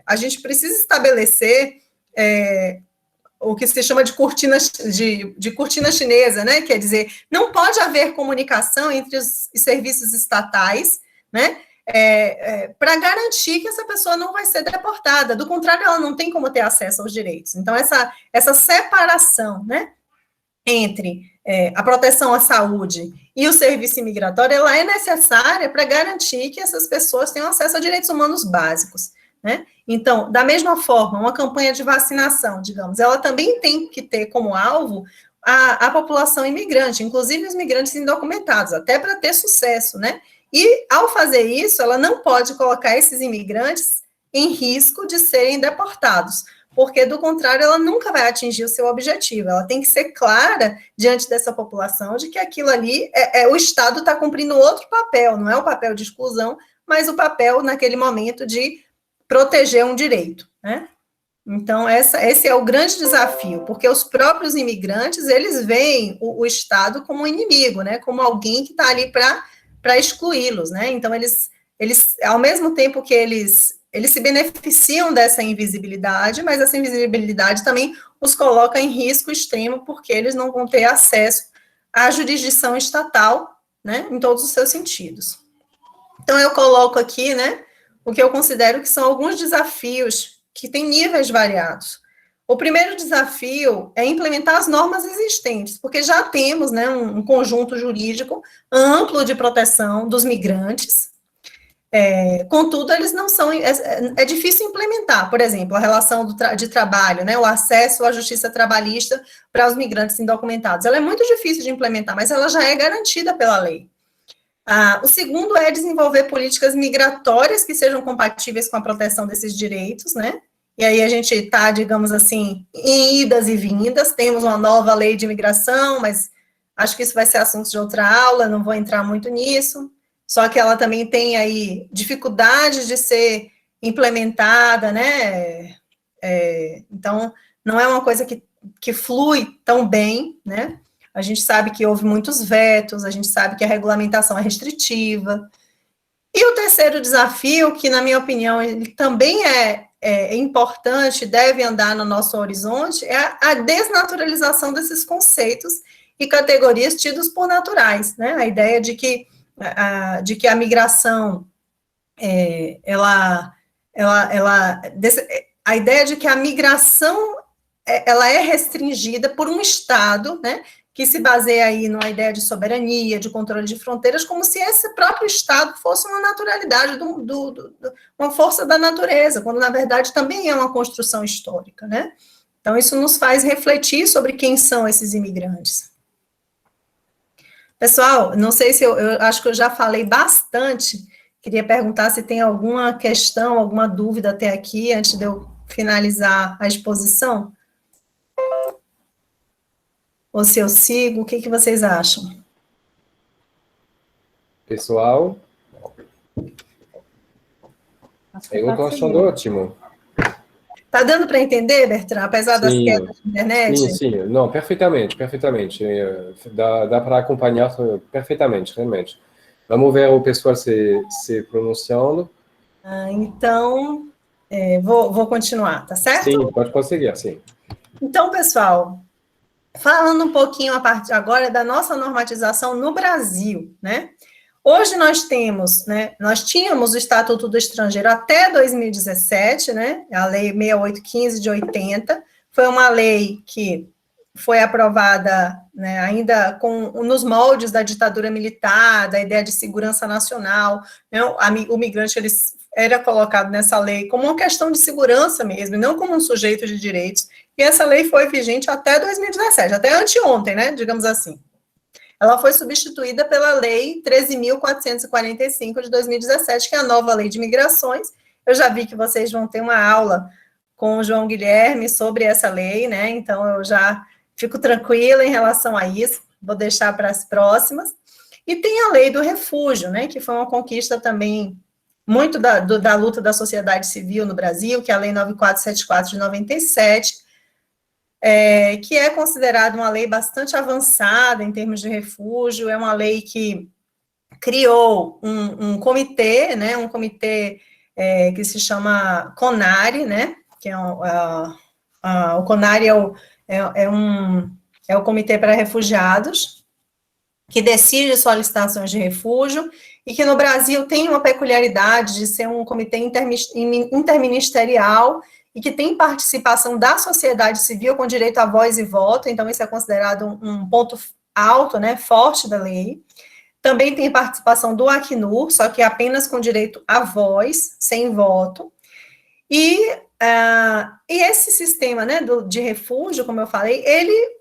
a gente precisa estabelecer o que se chama de cortina chinesa, né? Quer dizer, não pode haver comunicação entre os serviços estatais, né? Para garantir que essa pessoa não vai ser deportada. Do contrário, ela não tem como ter acesso aos direitos. Então, essa separação, né, entre a proteção à saúde e o serviço imigratório, ela é necessária para garantir que essas pessoas tenham acesso a direitos humanos básicos, né? Então, da mesma forma, uma campanha de vacinação, digamos, ela também tem que ter como alvo a população imigrante, inclusive os migrantes indocumentados, até para ter sucesso, né? E, ao fazer isso, ela não pode colocar esses imigrantes em risco de serem deportados, porque, do contrário, ela nunca vai atingir o seu objetivo. Ela tem que ser clara diante dessa população de que aquilo ali, o Estado está cumprindo outro papel, não é o papel de exclusão, mas o papel, naquele momento, de proteger um direito, né? Então, esse é o grande desafio, porque os próprios imigrantes, eles veem o Estado como um inimigo, né? Como alguém que está ali para excluí-los, né? Então, eles, ao mesmo tempo que eles se beneficiam dessa invisibilidade, mas essa invisibilidade também os coloca em risco extremo, porque eles não vão ter acesso à jurisdição estatal, né, em todos os seus sentidos. Então, eu coloco aqui, né, o que eu considero que são alguns desafios que têm níveis variados. O primeiro desafio é implementar as normas existentes, porque já temos, né, um conjunto jurídico amplo de proteção dos migrantes. Contudo, eles não são, é difícil implementar, por exemplo, a relação de trabalho, né, o acesso à justiça trabalhista para os migrantes indocumentados. Ela é muito difícil de implementar, mas ela já é garantida pela lei. O segundo é desenvolver políticas migratórias que sejam compatíveis com a proteção desses direitos, né, e aí a gente está, digamos assim, em idas e vindas, temos uma nova lei de imigração, mas acho que isso vai ser assunto de outra aula, não vou entrar muito nisso. Só que ela também tem aí dificuldade de ser implementada, né? Então, não é uma coisa que flui tão bem, né? A gente sabe que houve muitos vetos, a gente sabe que a regulamentação é restritiva. E o terceiro desafio, que na minha opinião ele também é importante, deve andar no nosso horizonte, é a desnaturalização desses conceitos e categorias tidos por naturais, né? A ideia de que a migração, a ideia de que a migração, ela é restringida por um Estado, né, que se baseia aí numa ideia de soberania, de controle de fronteiras, como se esse próprio Estado fosse uma naturalidade, uma força da natureza, quando, na verdade, também é uma construção histórica, né? Então, isso nos faz refletir sobre quem são esses imigrantes. Pessoal, não sei se eu acho que eu já falei bastante, queria perguntar se tem alguma questão, alguma dúvida até aqui, antes de eu finalizar a exposição. Ou se eu sigo, o que vocês acham? Pessoal? Eu estou achando ótimo. Está dando para entender, Bertrand, apesar das quedas de internet? Sim, não, perfeitamente. Dá para acompanhar perfeitamente, realmente. Vamos ver o pessoal se pronunciando. Então, vou continuar, tá certo? Sim, pode conseguir, sim. Então, pessoal, falando um pouquinho a partir agora da nossa normatização no Brasil, né? Hoje nós tínhamos o Estatuto do Estrangeiro até 2017, né? A Lei 6815 de 80, foi uma lei que foi aprovada, né, ainda nos moldes da ditadura militar, da ideia de segurança nacional, né? O migrante era colocado nessa lei como uma questão de segurança mesmo, e não como um sujeito de direitos, e essa lei foi vigente até 2017, até anteontem, né, digamos assim. Ela foi substituída pela Lei 13.445 de 2017, que é a nova Lei de Migrações. Eu já vi que vocês vão ter uma aula com o João Guilherme sobre essa lei, né? Então, eu já fico tranquila em relação a isso, vou deixar para as próximas. E tem a Lei do Refúgio, né? Que foi uma conquista também muito da luta da sociedade civil no Brasil, que é a Lei 9474 de 97, que é considerada uma lei bastante avançada em termos de refúgio, é uma lei que criou um comitê, né, um comitê que se chama CONARE, né, que o CONARE é o Comitê para Refugiados, que decide solicitações de refúgio, e que no Brasil tem uma peculiaridade de ser um comitê interministerial, e que tem participação da sociedade civil com direito a voz e voto, então isso é considerado um ponto alto, né, forte da lei. Também tem participação do Acnur, só que apenas com direito a voz, sem voto. E esse sistema, né, de refúgio, como eu falei, ele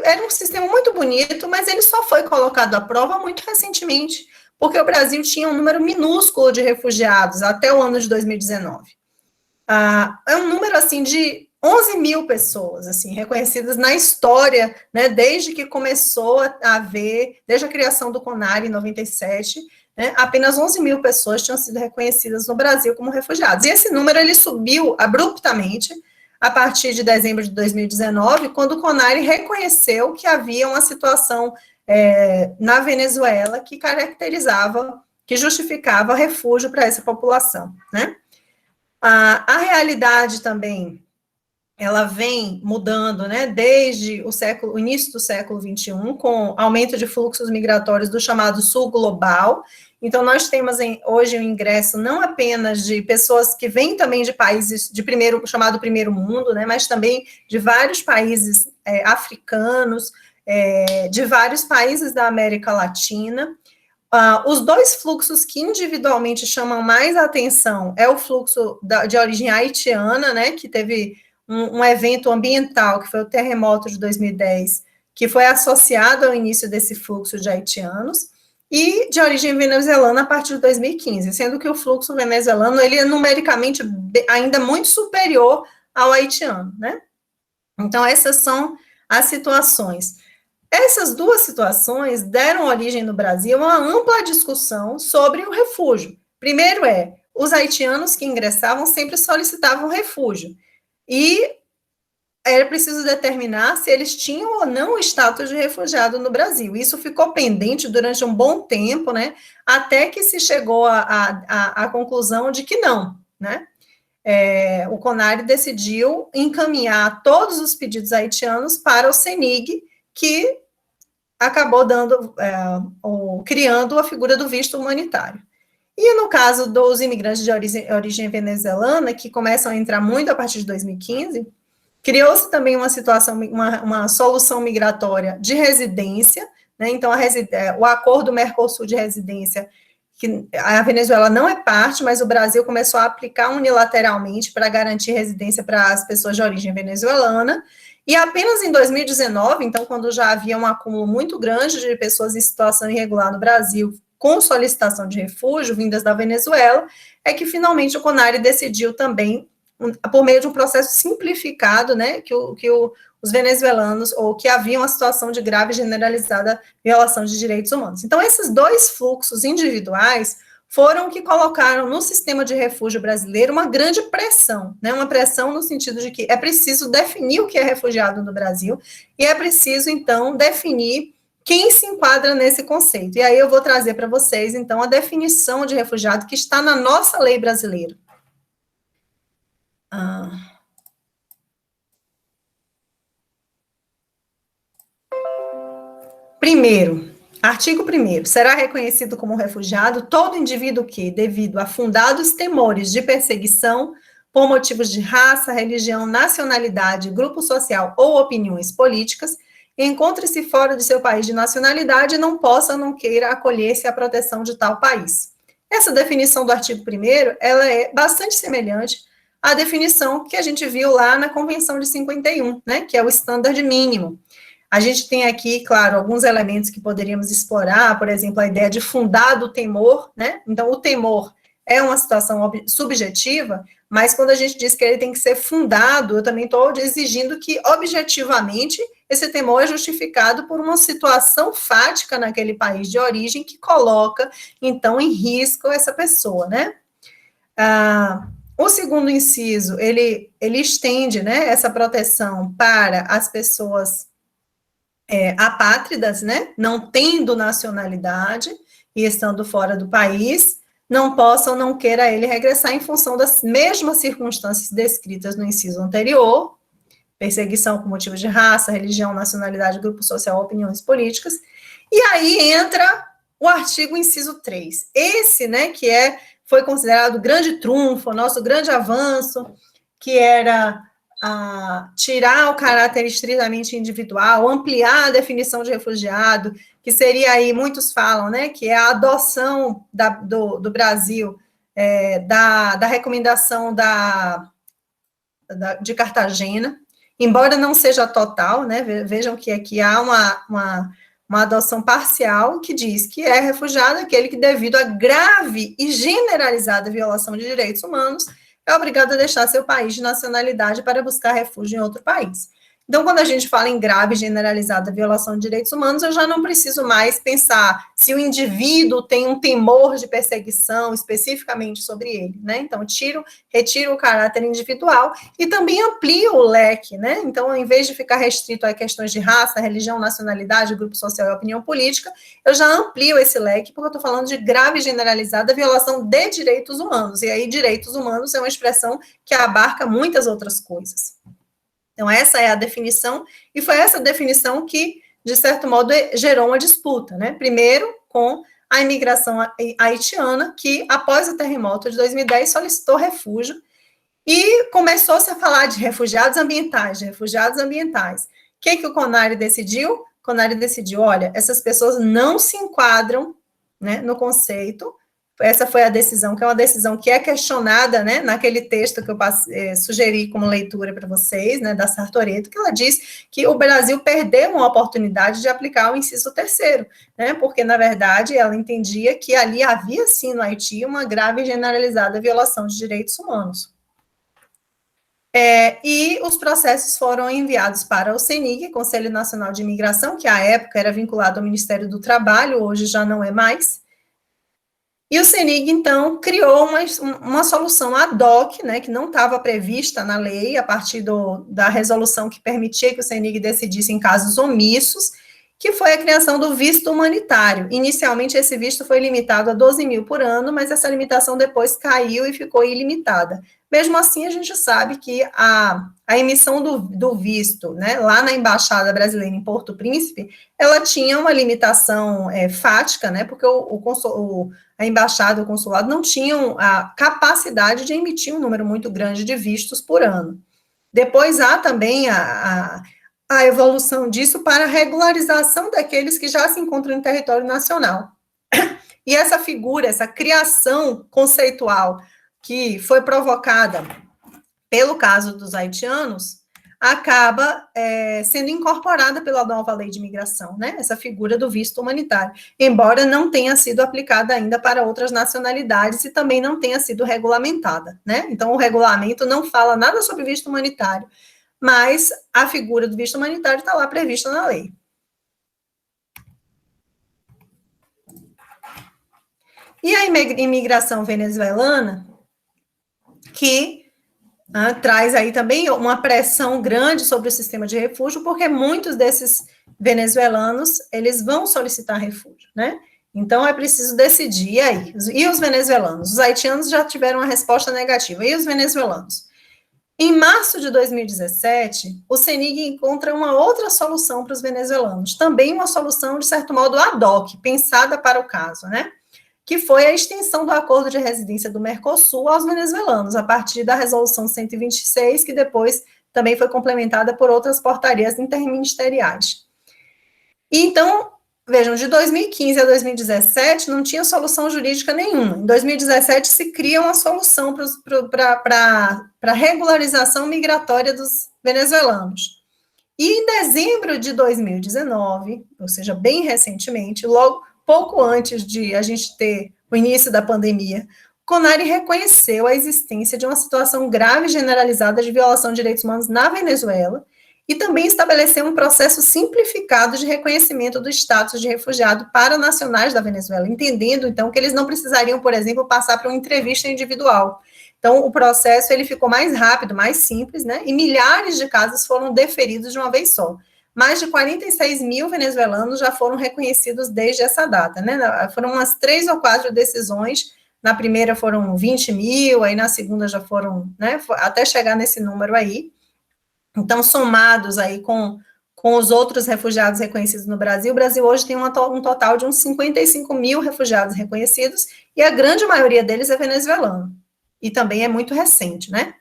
era um sistema muito bonito, mas ele só foi colocado à prova muito recentemente, porque o Brasil tinha um número minúsculo de refugiados até o ano de 2019. É um número, assim, de 11 mil pessoas, assim, reconhecidas na história, né, desde que começou a haver, desde a criação do CONARE em 97, né, apenas 11 mil pessoas tinham sido reconhecidas no Brasil como refugiados. E esse número, ele subiu abruptamente a partir de dezembro de 2019, quando o CONARE reconheceu que havia uma situação na Venezuela que caracterizava, que justificava refúgio para essa população, né? A realidade também, ela vem mudando, né, desde o início do século XXI, com aumento de fluxos migratórios do chamado Sul Global. Então, nós temos hoje o ingresso não apenas de pessoas que vêm também de países chamado primeiro mundo, né, mas também de vários países africanos, de vários países da América Latina. Os dois fluxos que individualmente chamam mais a atenção é o fluxo de origem haitiana, né, que teve um evento ambiental, que foi o terremoto de 2010, que foi associado ao início desse fluxo de haitianos, e de origem venezuelana a partir de 2015, sendo que o fluxo venezuelano, ele é numericamente ainda muito superior ao haitiano, né? Então, essas são as situações. Essas duas situações deram origem no Brasil a uma ampla discussão sobre o refúgio. Primeiro os haitianos que ingressavam sempre solicitavam refúgio, e era preciso determinar se eles tinham ou não o status de refugiado no Brasil. Isso ficou pendente durante um bom tempo, né, até que se chegou à conclusão de que não, né? O CONARE decidiu encaminhar todos os pedidos haitianos para o CENIG, que acabou criando a figura do visto humanitário. E no caso dos imigrantes de origem venezuelana, que começam a entrar muito a partir de 2015, criou-se também uma situação, uma solução migratória de residência, né? Então, o acordo Mercosul de residência, que a Venezuela não é parte, mas o Brasil começou a aplicar unilateralmente para garantir residência para as pessoas de origem venezuelana. E apenas em 2019, então, quando já havia um acúmulo muito grande de pessoas em situação irregular no Brasil, com solicitação de refúgio vindas da Venezuela, é que finalmente o CONARE decidiu também, por meio de um processo simplificado, né, que os venezuelanos, ou que havia uma situação de grave e generalizada violação de direitos humanos. Então, esses dois fluxos individuais foram que colocaram no sistema de refúgio brasileiro uma grande pressão, né, uma pressão no sentido de que é preciso definir o que é refugiado no Brasil, e é preciso, então, definir quem se enquadra nesse conceito. E aí eu vou trazer para vocês, então, a definição de refugiado que está na nossa lei brasileira. Primeiro, artigo 1º, será reconhecido como refugiado todo indivíduo que, devido a fundados temores de perseguição por motivos de raça, religião, nacionalidade, grupo social ou opiniões políticas, encontre-se fora de seu país de nacionalidade e não possa ou não queira acolher-se à proteção de tal país. Essa definição do artigo 1º, ela é bastante semelhante à definição que a gente viu lá na Convenção de 51, né, que é o standard mínimo. A gente tem aqui, claro, alguns elementos que poderíamos explorar, por exemplo, a ideia de fundado temor, né? Então, o temor é uma situação subjetiva, mas quando a gente diz que ele tem que ser fundado, eu também estou exigindo que, objetivamente, esse temor é justificado por uma situação fática naquele país de origem que coloca, então, em risco essa pessoa, né? O segundo inciso, ele estende, né, essa proteção para as pessoas apátridas, né, não tendo nacionalidade e estando fora do país, não possa ou não queira ele regressar em função das mesmas circunstâncias descritas no inciso anterior, perseguição por motivos de raça, religião, nacionalidade, grupo social, opiniões políticas, e aí entra o artigo inciso 3, esse, né, que foi considerado o grande trunfo, o nosso grande avanço, que era tirar o caráter estritamente individual, ampliar a definição de refugiado, que seria aí, muitos falam, né, que é a adoção do Brasil, da recomendação de Cartagena, embora não seja total, né, vejam que aqui há uma adoção parcial que diz que é refugiado aquele que, devido a grave e generalizada violação de direitos humanos, é obrigado a deixar seu país de nacionalidade para buscar refúgio em outro país. Então, quando a gente fala em grave e generalizada violação de direitos humanos, eu já não preciso mais pensar se o indivíduo tem um temor de perseguição especificamente sobre ele, né? Então, retiro o caráter individual e também amplio o leque, né? Então, em vez de ficar restrito a questões de raça, religião, nacionalidade, grupo social e opinião política, eu já amplio esse leque, porque eu estou falando de grave e generalizada violação de direitos humanos. E aí, direitos humanos é uma expressão que abarca muitas outras coisas. Então, essa é a definição, e foi essa definição que, de certo modo, gerou uma disputa, né? Primeiro, com a imigração haitiana, que, após o terremoto de 2010, solicitou refúgio, e começou-se a falar de refugiados ambientais, O que o CONARE decidiu? O CONARE decidiu, olha, essas pessoas não se enquadram, né, no conceito. Essa foi a decisão, que é uma decisão que é questionada, né, naquele texto que eu sugeri como leitura para vocês, né, da Sartoreto, que ela diz que o Brasil perdeu uma oportunidade de aplicar o inciso 3º, né, porque, na verdade, ela entendia que ali havia, sim, no Haiti, uma grave e generalizada violação de direitos humanos. E os processos foram enviados para o CENIG, Conselho Nacional de Imigração, que à época era vinculado ao Ministério do Trabalho, hoje já não é mais. E o CENIG, então, criou uma solução ad hoc, né, que não estava prevista na lei, a partir da resolução que permitia que o CENIG decidisse em casos omissos, que foi a criação do visto humanitário. Inicialmente, esse visto foi limitado a 12 mil por ano, mas essa limitação depois caiu e ficou ilimitada. Mesmo assim, a gente sabe que a emissão do visto, né, lá na Embaixada Brasileira em Porto Príncipe, ela tinha uma limitação fática, né, porque a embaixada, o consulado, não tinham a capacidade de emitir um número muito grande de vistos por ano. Depois há também a evolução disso para a regularização daqueles que já se encontram em território nacional. E essa figura, essa criação conceitual que foi provocada pelo caso dos haitianos, acaba sendo incorporada pela nova lei de imigração, né? Essa figura do visto humanitário, embora não tenha sido aplicada ainda para outras nacionalidades e também não tenha sido regulamentada, né? Então, o regulamento não fala nada sobre visto humanitário, mas a figura do visto humanitário está lá prevista na lei. E a imigração venezuelana, que traz aí também uma pressão grande sobre o sistema de refúgio, porque muitos desses venezuelanos, eles vão solicitar refúgio, né? Então, é preciso decidir, e aí? E os venezuelanos? Os haitianos já tiveram uma resposta negativa, e os venezuelanos? Em março de 2017, o CENIG encontra uma outra solução para os venezuelanos, também uma solução, de certo modo, ad hoc, pensada para o caso, né? Que foi a extensão do acordo de residência do Mercosul aos venezuelanos, a partir da resolução 126, que depois também foi complementada por outras portarias interministeriais. E então, vejam, de 2015 a 2017 não tinha solução jurídica nenhuma. Em 2017 se cria uma solução para a regularização migratória dos venezuelanos. E em dezembro de 2019, ou seja, bem recentemente, logo pouco antes de a gente ter o início da pandemia, o CONARE reconheceu a existência de uma situação grave e generalizada de violação de direitos humanos na Venezuela e também estabeleceu um processo simplificado de reconhecimento do status de refugiado para nacionais da Venezuela, entendendo, então, que eles não precisariam, por exemplo, passar por uma entrevista individual. Então, o processo ele ficou mais rápido, mais simples, né? E milhares de casos foram deferidos de uma vez só. Mais de 46 mil venezuelanos já foram reconhecidos desde essa data, né? Foram umas 3 ou 4 decisões, na primeira foram 20 mil, aí na segunda já foram, né, até chegar nesse número aí. Então, somados aí com os outros refugiados reconhecidos no Brasil, o Brasil hoje tem um total de uns 55 mil refugiados reconhecidos, e a grande maioria deles é venezuelano, e também é muito recente, né?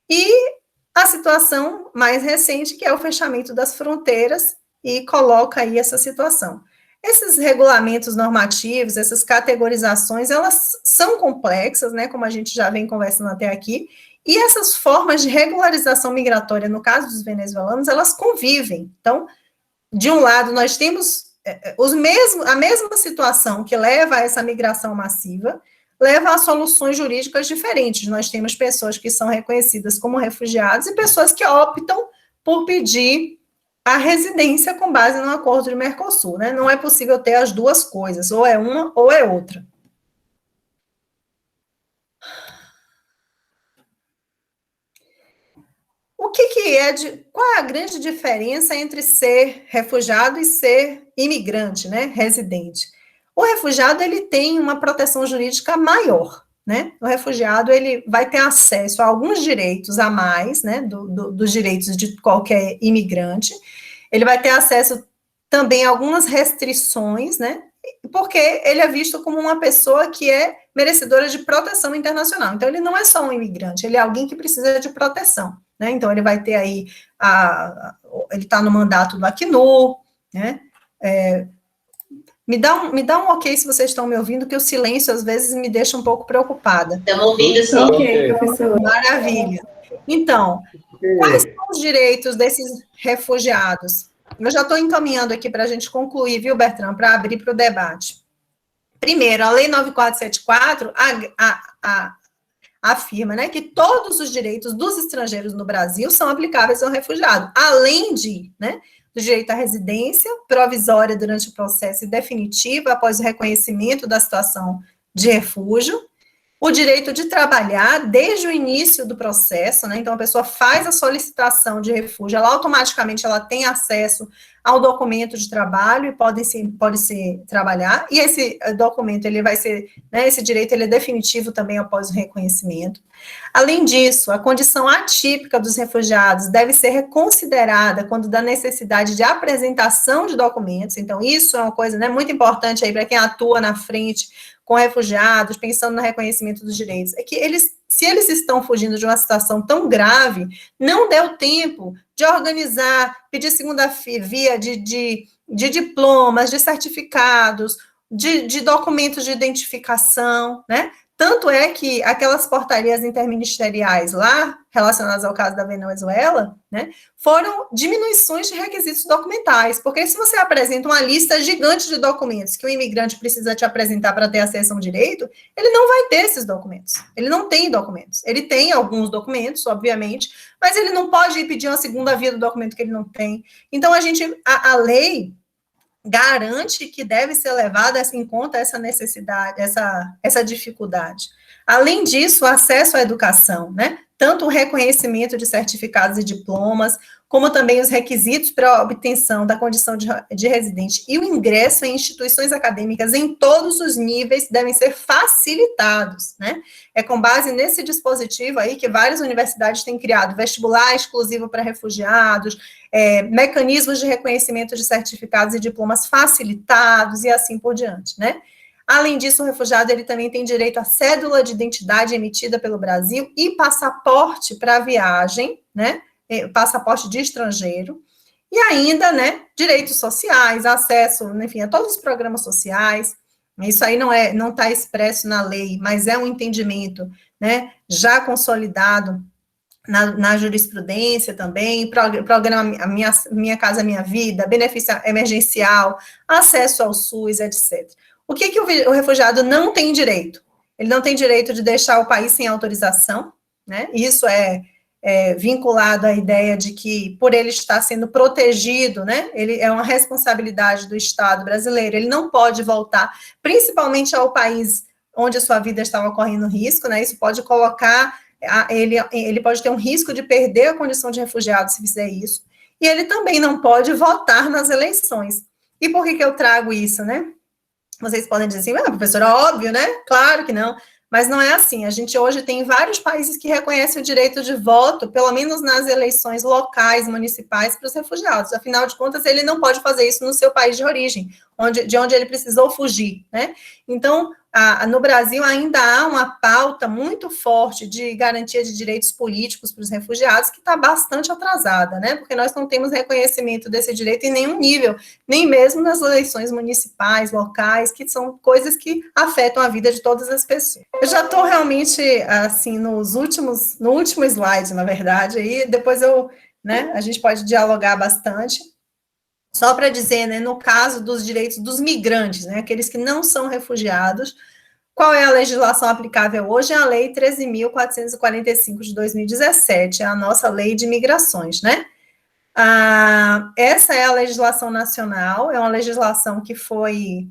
E a situação mais recente, que é o fechamento das fronteiras, e coloca aí essa situação. Esses regulamentos normativos, essas categorizações, elas são complexas, né, como a gente já vem conversando até aqui, e essas formas de regularização migratória, no caso dos venezuelanos, elas convivem. Então, de um lado, nós temos a mesma situação que leva a essa migração massiva, leva a soluções jurídicas diferentes. Nós temos pessoas que são reconhecidas como refugiados e pessoas que optam por pedir a residência com base no acordo de Mercosul, né? Não é possível ter as duas coisas, ou é uma ou é outra. Qual é a grande diferença entre ser refugiado e ser imigrante, né? Residente? O refugiado, ele tem uma proteção jurídica maior, né? O refugiado, ele vai ter acesso a alguns direitos a mais, né, dos direitos de qualquer imigrante. Ele vai ter acesso também a algumas restrições, né, porque ele é visto como uma pessoa que é merecedora de proteção internacional. Então, ele não é só um imigrante, ele é alguém que precisa de proteção, né? Então, ele vai ter aí, ele está no mandato do Acnur, né? Me dá um ok se vocês estão me ouvindo, que o silêncio às vezes me deixa um pouco preocupada. Estamos ouvindo, sim. Ok, professor. Maravilha. Então, quais são os direitos desses refugiados? Eu já estou encaminhando aqui para a gente concluir, viu, Bertrand, para abrir para o debate. Primeiro, a Lei 9474 afirma, né, que todos os direitos dos estrangeiros no Brasil são aplicáveis ao refugiado, além de, né, do direito à residência provisória durante o processo e definitiva após o reconhecimento da situação de refúgio, o direito de trabalhar desde o início do processo, né? Então, a pessoa faz a solicitação de refúgio, ela automaticamente ela tem acesso ao documento de trabalho e pode se trabalhar, e esse documento, ele vai ser, né, esse direito, ele é definitivo também após o reconhecimento. Além disso, a condição atípica dos refugiados deve ser reconsiderada quando da necessidade de apresentação de documentos, então isso é uma coisa, né, muito importante aí para quem atua na frente com refugiados, pensando no reconhecimento dos direitos, é que se eles estão fugindo de uma situação tão grave, não deu tempo de organizar, pedir segunda via de diplomas, de certificados, de documentos de identificação, né? Tanto é que aquelas portarias interministeriais lá, relacionadas ao caso da Venezuela, né, foram diminuições de requisitos documentais, porque se você apresenta uma lista gigante de documentos que o imigrante precisa te apresentar para ter acesso a um direito, ele não vai ter esses documentos, ele não tem documentos, ele tem alguns documentos, obviamente, mas ele não pode ir pedir uma segunda via do documento que ele não tem. Então, a lei garante que deve ser levada em conta essa necessidade, essa dificuldade. Além disso, o acesso à educação, né? tanto o reconhecimento de certificados e diplomas, como também os requisitos para a obtenção da condição de residente e o ingresso em instituições acadêmicas em todos os níveis devem ser facilitados, né? É com base nesse dispositivo aí que várias universidades têm criado vestibular exclusivo para refugiados, mecanismos de reconhecimento de certificados e diplomas facilitados e assim por diante, né? Além disso, o refugiado ele também tem direito à cédula de identidade emitida pelo Brasil e passaporte para viagem, né? Passaporte de estrangeiro, e ainda, né, direitos sociais, acesso, enfim, a todos os programas sociais. Isso aí não está expresso na lei, mas é um entendimento, né, já consolidado na jurisprudência também, programa Minha Casa Minha Vida, benefício emergencial, acesso ao SUS, etc. O que o refugiado não tem direito? Ele não tem direito de deixar o país sem autorização, né? Isso é vinculado à ideia de que, por ele estar sendo protegido, né, ele é uma responsabilidade do Estado brasileiro, ele não pode voltar, principalmente ao país onde a sua vida estava correndo risco, né, isso pode colocar, ele pode ter um risco de perder a condição de refugiado se fizer isso, e ele também não pode votar nas eleições. E por que eu trago isso, né? Vocês podem dizer assim, professora, óbvio, né? Claro que não. Mas não é assim, a gente hoje tem vários países que reconhecem o direito de voto, pelo menos nas eleições locais, municipais, para os refugiados. Afinal de contas, ele não pode fazer isso no seu país de origem, de onde ele precisou fugir, né? Então, no Brasil ainda há uma pauta muito forte de garantia de direitos políticos para os refugiados, que está bastante atrasada, né? Porque nós não temos reconhecimento desse direito em nenhum nível, nem mesmo nas eleições municipais, locais, que são coisas que afetam a vida de todas as pessoas. Eu já estou realmente, assim, no último slide, na verdade, aí depois a gente pode dialogar bastante. Só para dizer, né, no caso dos direitos dos migrantes, né, aqueles que não são refugiados, qual é a legislação aplicável hoje? É a Lei 13.445 de 2017, é a nossa lei de migrações, né? Essa é a legislação nacional, é uma legislação que foi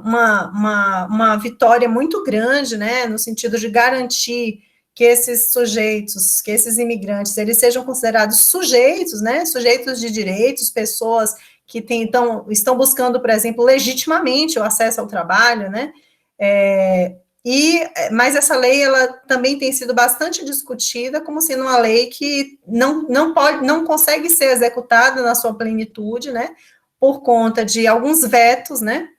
uma vitória muito grande, né, no sentido de garantir que esses sujeitos, que esses imigrantes, eles sejam considerados sujeitos, né, sujeitos de direitos, pessoas que estão buscando, por exemplo, legitimamente o acesso ao trabalho, né, mas essa lei, ela também tem sido bastante discutida como sendo uma lei que não consegue ser executada na sua plenitude, né, por conta de alguns vetos, né.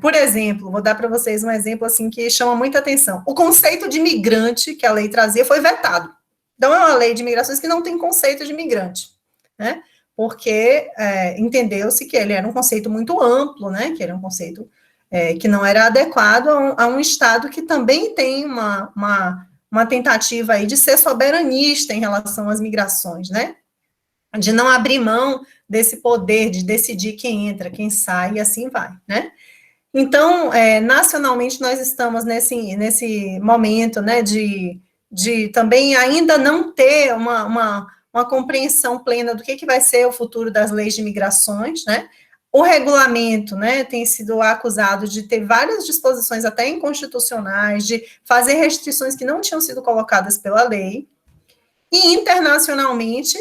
Por exemplo, vou dar para vocês um exemplo assim que chama muita atenção. O conceito de migrante que a lei trazia foi vetado. Então, é uma lei de migrações que não tem conceito de migrante, né? Porque entendeu-se que ele era um conceito muito amplo, né? Que era um conceito que não era adequado a um Estado que também tem uma tentativa aí de ser soberanista em relação às migrações, né? De não abrir mão desse poder de decidir quem entra, quem sai, e assim vai, né? Então, nacionalmente, nós estamos nesse momento, né, de também ainda não ter uma compreensão plena do que vai ser o futuro das leis de migrações, né? O regulamento, né, tem sido acusado de ter várias disposições até inconstitucionais, de fazer restrições que não tinham sido colocadas pela lei, e internacionalmente,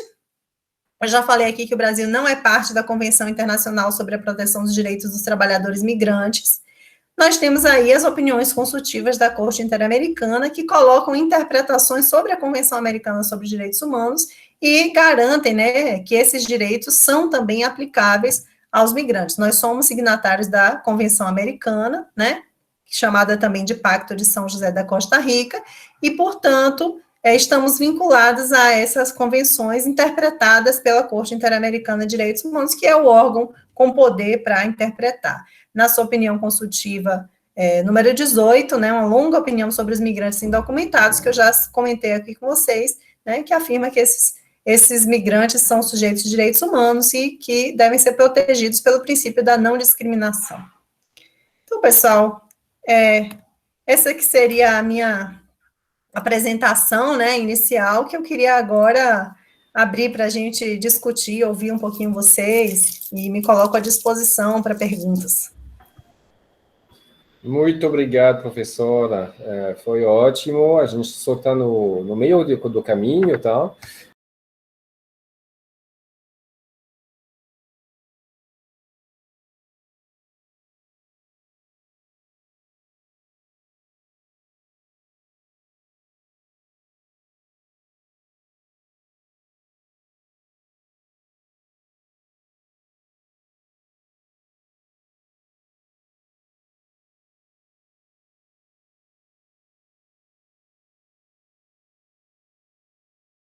eu já falei aqui que o Brasil não é parte da Convenção Internacional sobre a Proteção dos Direitos dos Trabalhadores Migrantes. Nós temos aí as opiniões consultivas da Corte Interamericana, que colocam interpretações sobre a Convenção Americana sobre os Direitos Humanos e garantem, né, que esses direitos são também aplicáveis aos migrantes. Nós somos signatários da Convenção Americana, né, chamada também de Pacto de São José da Costa Rica, e, portanto, estamos vinculados a essas convenções interpretadas pela Corte Interamericana de Direitos Humanos, que é o órgão com poder para interpretar. Na sua opinião consultiva número 18, né, uma longa opinião sobre os migrantes indocumentados, que eu já comentei aqui com vocês, né, que afirma que esses migrantes são sujeitos de direitos humanos e que devem ser protegidos pelo princípio da não discriminação. Então, pessoal, essa que seria a minha apresentação, né, inicial, que eu queria agora abrir para a gente discutir, ouvir um pouquinho vocês, e me coloco à disposição para perguntas. Muito obrigado, professora. Foi ótimo. A gente só está no meio do caminho, tá?